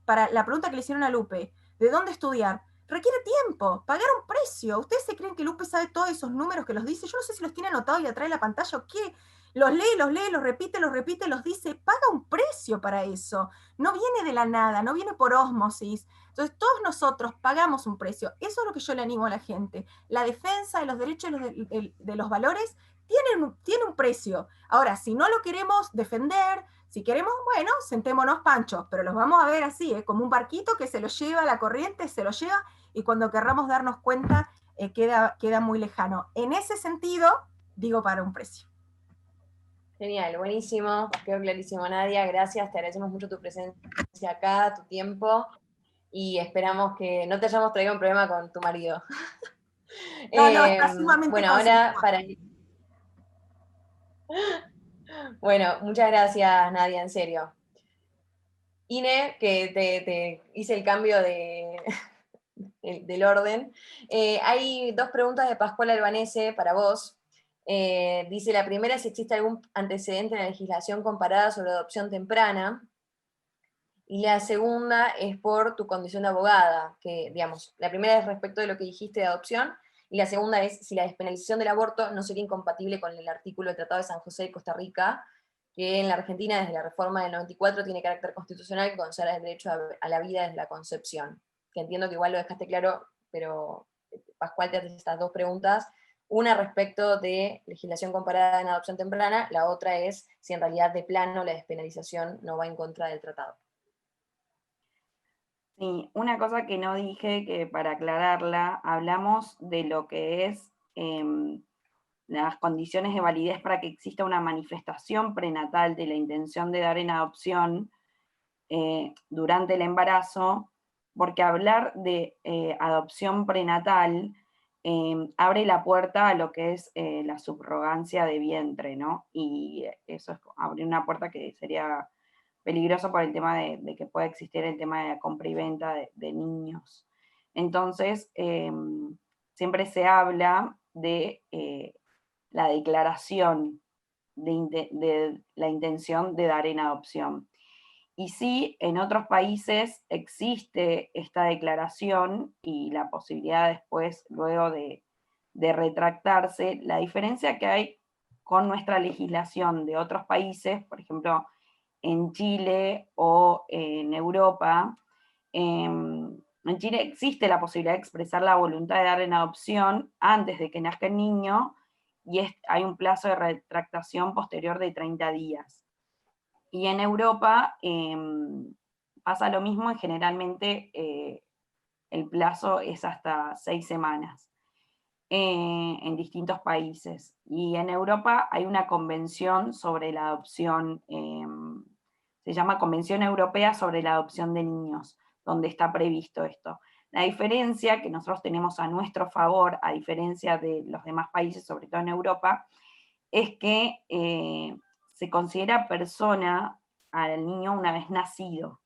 para la pregunta que le hicieron a Lupe, ¿de dónde estudiar? Requiere tiempo, pagar un precio. ¿Ustedes se creen que Lupe sabe todos esos números que los dice? Yo no sé si los tiene anotados y atrás de la pantalla o qué. Los lee, los repite, los dice. Paga un precio para eso. No viene de la nada, no viene por ósmosis. Entonces todos nosotros pagamos un precio. Eso es lo que yo le animo a la gente. La defensa de los derechos de los valores tiene un precio. Ahora, si no lo queremos defender, si queremos, bueno, sentémonos panchos, pero los vamos a ver así, como un barquito que se lo lleva la corriente, se lo lleva, y cuando querramos darnos cuenta, queda muy lejano. En ese sentido, digo, para un precio. Genial, buenísimo, quedó clarísimo, Nadia, gracias, te agradecemos mucho tu presencia acá, tu tiempo, y esperamos que no te hayamos traído un problema con tu marido. No, está sumamente bueno, ahora para... Bueno, muchas gracias, Nadia, en serio. Ine, que te hice el cambio del orden. Hay dos preguntas de Pascual Albanese para vos. Dice, la primera, si existe algún antecedente en la legislación comparada sobre adopción temprana. Y la segunda es por tu condición de abogada, que, digamos, la primera es respecto de lo que dijiste de adopción, y la segunda es si la despenalización del aborto no sería incompatible con el artículo del Tratado de San José de Costa Rica, que en la Argentina, desde la reforma del 94, tiene carácter constitucional que consagra el derecho a la vida desde la concepción. Que entiendo que igual lo dejaste claro, pero Pascual te hace estas dos preguntas. Una respecto de legislación comparada en adopción temprana, la otra es si en realidad de plano la despenalización no va en contra del tratado. Sí, una cosa que no dije, que para aclararla, hablamos de lo que es las condiciones de validez para que exista una manifestación prenatal de la intención de dar en adopción durante el embarazo, porque hablar de adopción prenatal abre la puerta a lo que es la subrogancia de vientre, ¿no? Y eso es abrir una puerta que sería peligroso por el tema de que puede existir el tema de la compra y venta de niños. Entonces, siempre se habla de la declaración de la intención de dar en adopción. Y sí, en otros países existe esta declaración y la posibilidad después, luego de retractarse. La diferencia que hay con nuestra legislación de otros países, por ejemplo, en Chile o en Europa, en Chile existe la posibilidad de expresar la voluntad de dar en adopción antes de que nazca el niño, y hay un plazo de retractación posterior de 30 días. Y en Europa pasa lo mismo, y generalmente el plazo es hasta 6 semanas en distintos países. Y en Europa hay una convención sobre la adopción, se llama Convención Europea sobre la Adopción de Niños, donde está previsto esto. La diferencia que nosotros tenemos a nuestro favor, a diferencia de los demás países, sobre todo en Europa, es que se considera persona al niño una vez nacido.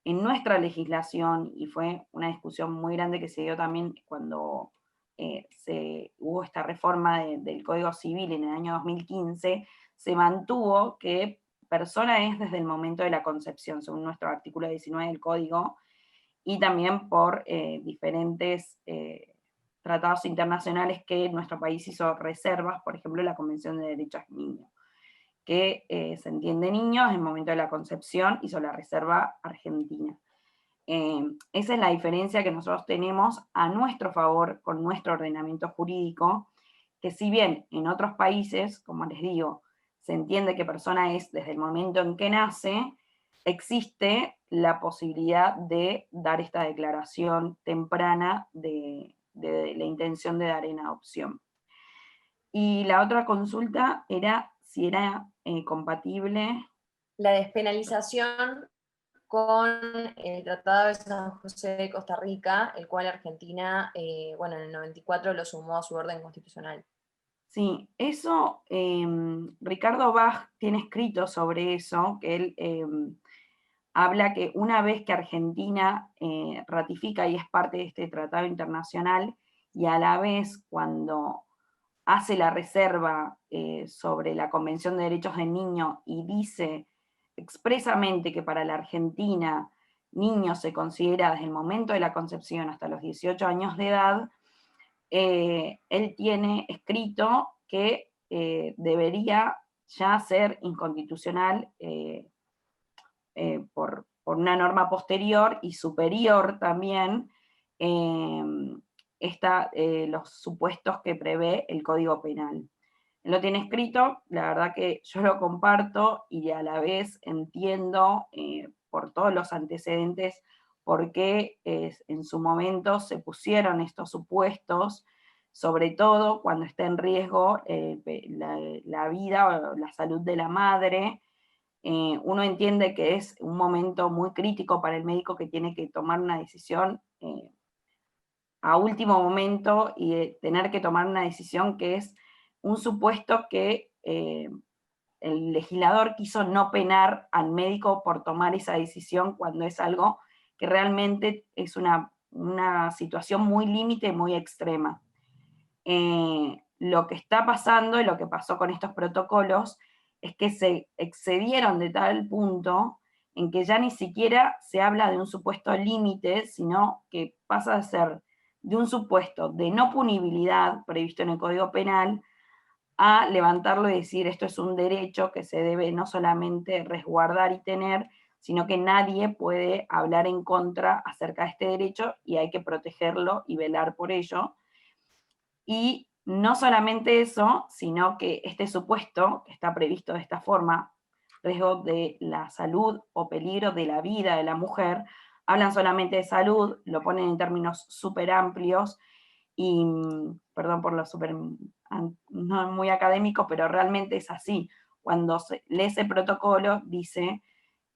En nuestra legislación, y fue una discusión muy grande que se dio también cuando hubo esta reforma del Código Civil en el año 2015, se mantuvo que persona es desde el momento de la concepción, según nuestro artículo 19 del Código, y también por diferentes tratados internacionales que nuestro país hizo reservas, por ejemplo la Convención de Derechos del Niño, que se entiende niño en el momento de la concepción, hizo la reserva argentina. Esa es la diferencia que nosotros tenemos a nuestro favor con nuestro ordenamiento jurídico, que si bien en otros países, como les digo, se entiende que persona es desde el momento en que nace, existe la posibilidad de dar esta declaración temprana de la intención de dar en adopción. Y la otra consulta era si era compatible. La despenalización con el Tratado de San José de Costa Rica, el cual Argentina, bueno, en el 94 lo sumó a su orden constitucional. Sí, eso, Ricardo Bach tiene escrito sobre eso, que él habla que una vez que Argentina ratifica y es parte de este tratado internacional, y a la vez cuando hace la reserva sobre la Convención de Derechos del Niño y dice expresamente que para la Argentina niño se considera desde el momento de la concepción hasta los 18 años de edad, él tiene escrito que debería ya ser inconstitucional por una norma posterior y superior también los supuestos que prevé el Código Penal. Él lo tiene escrito, la verdad que yo lo comparto y a la vez entiendo por todos los antecedentes por qué en su momento se pusieron estos supuestos, sobre todo cuando está en riesgo la vida o la salud de la madre. Uno entiende que es un momento muy crítico para el médico que tiene que tomar una decisión a último momento y tener que tomar una decisión que es un supuesto que el legislador quiso no penar al médico por tomar esa decisión cuando es algo que realmente es una situación muy límite, muy extrema. Lo que está pasando y lo que pasó con estos protocolos es que se excedieron de tal punto en que ya ni siquiera se habla de un supuesto límite, sino que pasa a ser de un supuesto de no punibilidad previsto en el Código Penal a levantarlo y decir esto es un derecho que se debe no solamente resguardar y tener, sino que nadie puede hablar en contra acerca de este derecho y hay que protegerlo y velar por ello. Y no solamente eso, sino que este supuesto, que está previsto de esta forma, riesgo de la salud o peligro de la vida de la mujer, hablan solamente de salud, lo ponen en términos súper amplios, y perdón por lo súper, no muy académico, pero realmente es así. Cuando se lee ese protocolo, dice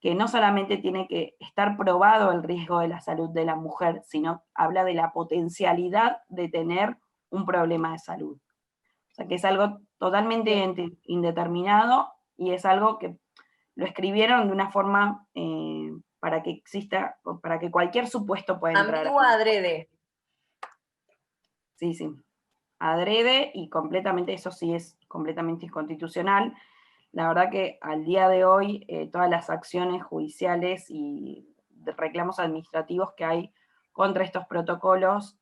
que no solamente tiene que estar probado el riesgo de la salud de la mujer, sino habla de la potencialidad de tener un problema de salud. O sea que es algo totalmente indeterminado y es algo que lo escribieron de una forma para que exista, para que cualquier supuesto pueda entrar. Ambigua adrede. Sí, sí. Adrede y completamente, eso sí es completamente inconstitucional. La verdad que al día de hoy todas las acciones judiciales y de reclamos administrativos que hay contra estos protocolos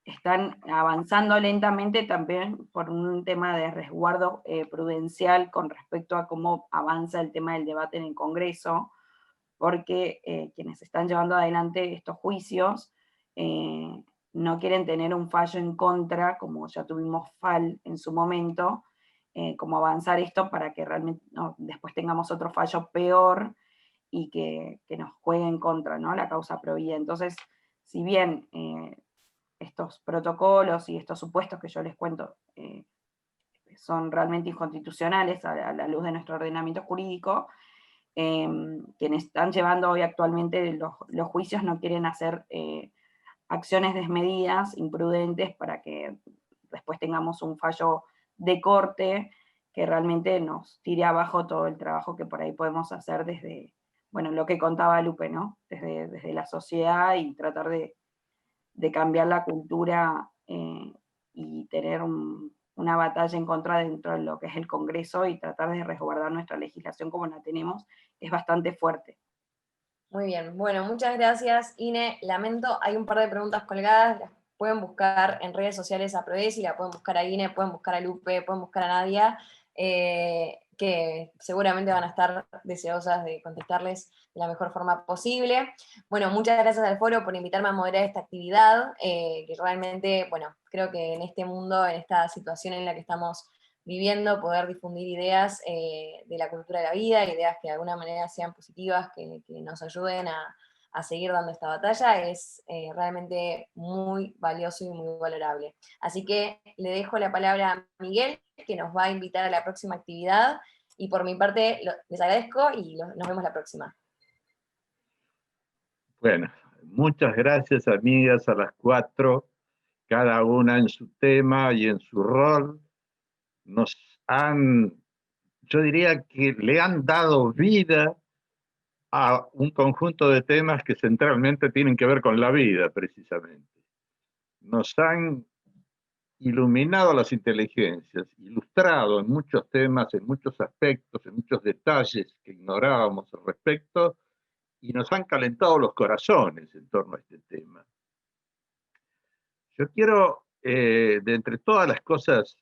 están avanzando lentamente también por un tema de resguardo prudencial con respecto a cómo avanza el tema del debate en el Congreso, porque quienes están llevando adelante estos juicios no quieren tener un fallo en contra, como ya tuvimos FAL en su momento, como avanzar esto para que realmente después tengamos otro fallo peor y que nos juegue en contra, ¿no? La causa pro vida. Entonces, si bien estos protocolos y estos supuestos que yo les cuento son realmente inconstitucionales a la luz de nuestro ordenamiento jurídico, quienes están llevando hoy actualmente los juicios no quieren hacer acciones desmedidas, imprudentes, para que después tengamos un fallo de corte que realmente nos tire abajo todo el trabajo que por ahí podemos hacer desde, bueno, lo que contaba Lupe, ¿no? Desde la sociedad y tratar de cambiar la cultura y tener una batalla en contra dentro de lo que es el Congreso y tratar de resguardar nuestra legislación como la tenemos, es bastante fuerte. Muy bien, bueno, muchas gracias, Ine. Lamento, hay un par de preguntas colgadas, las pueden buscar en redes sociales a Prodesi, la pueden buscar a Ine, pueden buscar a Lupe, pueden buscar a Nadia, que seguramente van a estar deseosas de contestarles de la mejor forma posible. Bueno, muchas gracias al foro por invitarme a moderar esta actividad, que realmente, bueno, creo que en este mundo, en esta situación en la que estamos viviendo, poder difundir ideas de la cultura de la vida, ideas que de alguna manera sean positivas, que nos ayuden a seguir dando esta batalla, es realmente muy valioso y muy valorable. Así que le dejo la palabra a Miguel, que nos va a invitar a la próxima actividad, y por mi parte les agradezco y nos vemos la próxima. Bueno, muchas gracias, amigas, a las 4, cada una en su tema y en su rol. Nos han, yo diría que le han dado vida a un conjunto de temas que centralmente tienen que ver con la vida, precisamente. nos han iluminado las inteligencias, ilustrado en muchos temas, en muchos aspectos, en muchos detalles que ignorábamos al respecto, y nos han calentado los corazones en torno a este tema. Yo quiero, de entre todas las cosas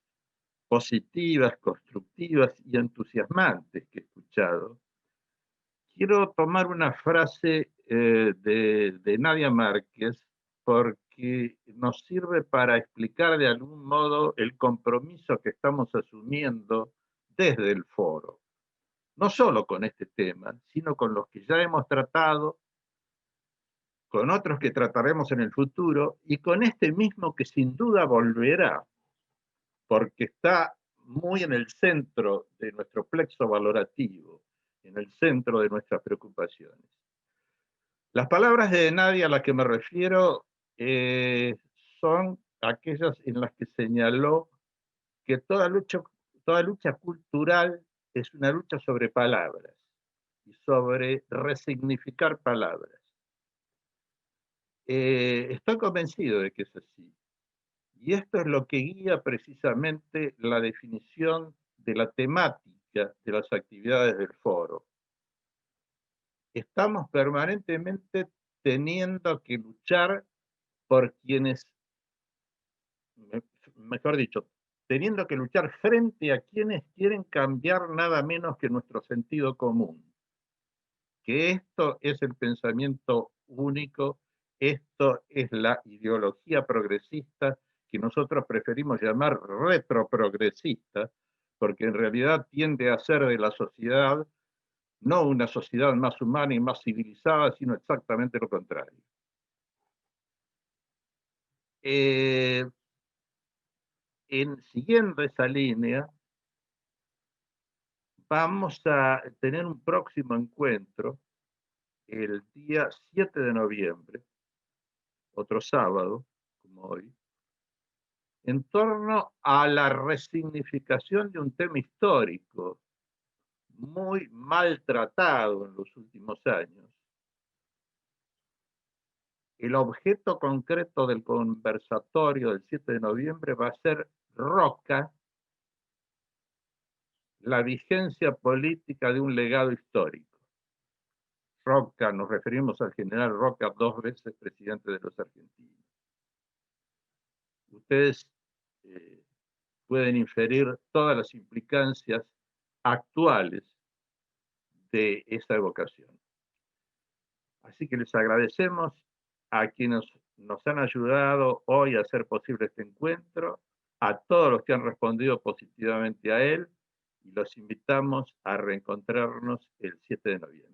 positivas, constructivas y entusiasmantes que he escuchado, quiero tomar una frase de Nadia Márquez, porque nos sirve para explicar de algún modo el compromiso que estamos asumiendo desde el foro. No solo con este tema, sino con los que ya hemos tratado, con otros que trataremos en el futuro, y con este mismo que sin duda volverá, porque está muy en el centro de nuestro plexo valorativo, en el centro de nuestras preocupaciones. Las palabras de Nadia a las que me refiero son aquellas en las que señaló que toda lucha cultural es una lucha sobre palabras y sobre resignificar palabras. Estoy convencido de que es así. Y esto es lo que guía precisamente la definición de la temática de las actividades del foro. Estamos permanentemente teniendo que luchar por quienes, mejor dicho, teniendo que luchar frente a quienes quieren cambiar nada menos que nuestro sentido común. Que esto es el pensamiento único, esto es la ideología progresista que nosotros preferimos llamar retroprogresista, porque en realidad tiende a ser de la sociedad no una sociedad más humana y más civilizada, sino exactamente lo contrario. Siguiendo esa línea, vamos a tener un próximo encuentro el día 7 de noviembre, otro sábado, como hoy, en torno a la resignificación de un tema histórico muy maltratado en los últimos años. El objeto concreto del conversatorio del 7 de noviembre va a ser Roca, la vigencia política de un legado histórico. Roca, nos referimos al general Roca, 2 veces presidente de los argentinos. Ustedes pueden inferir todas las implicancias actuales de esa evocación. Así que les agradecemos a quienes nos han ayudado hoy a hacer posible este encuentro, a todos los que han respondido positivamente a él, y los invitamos a reencontrarnos el 7 de noviembre.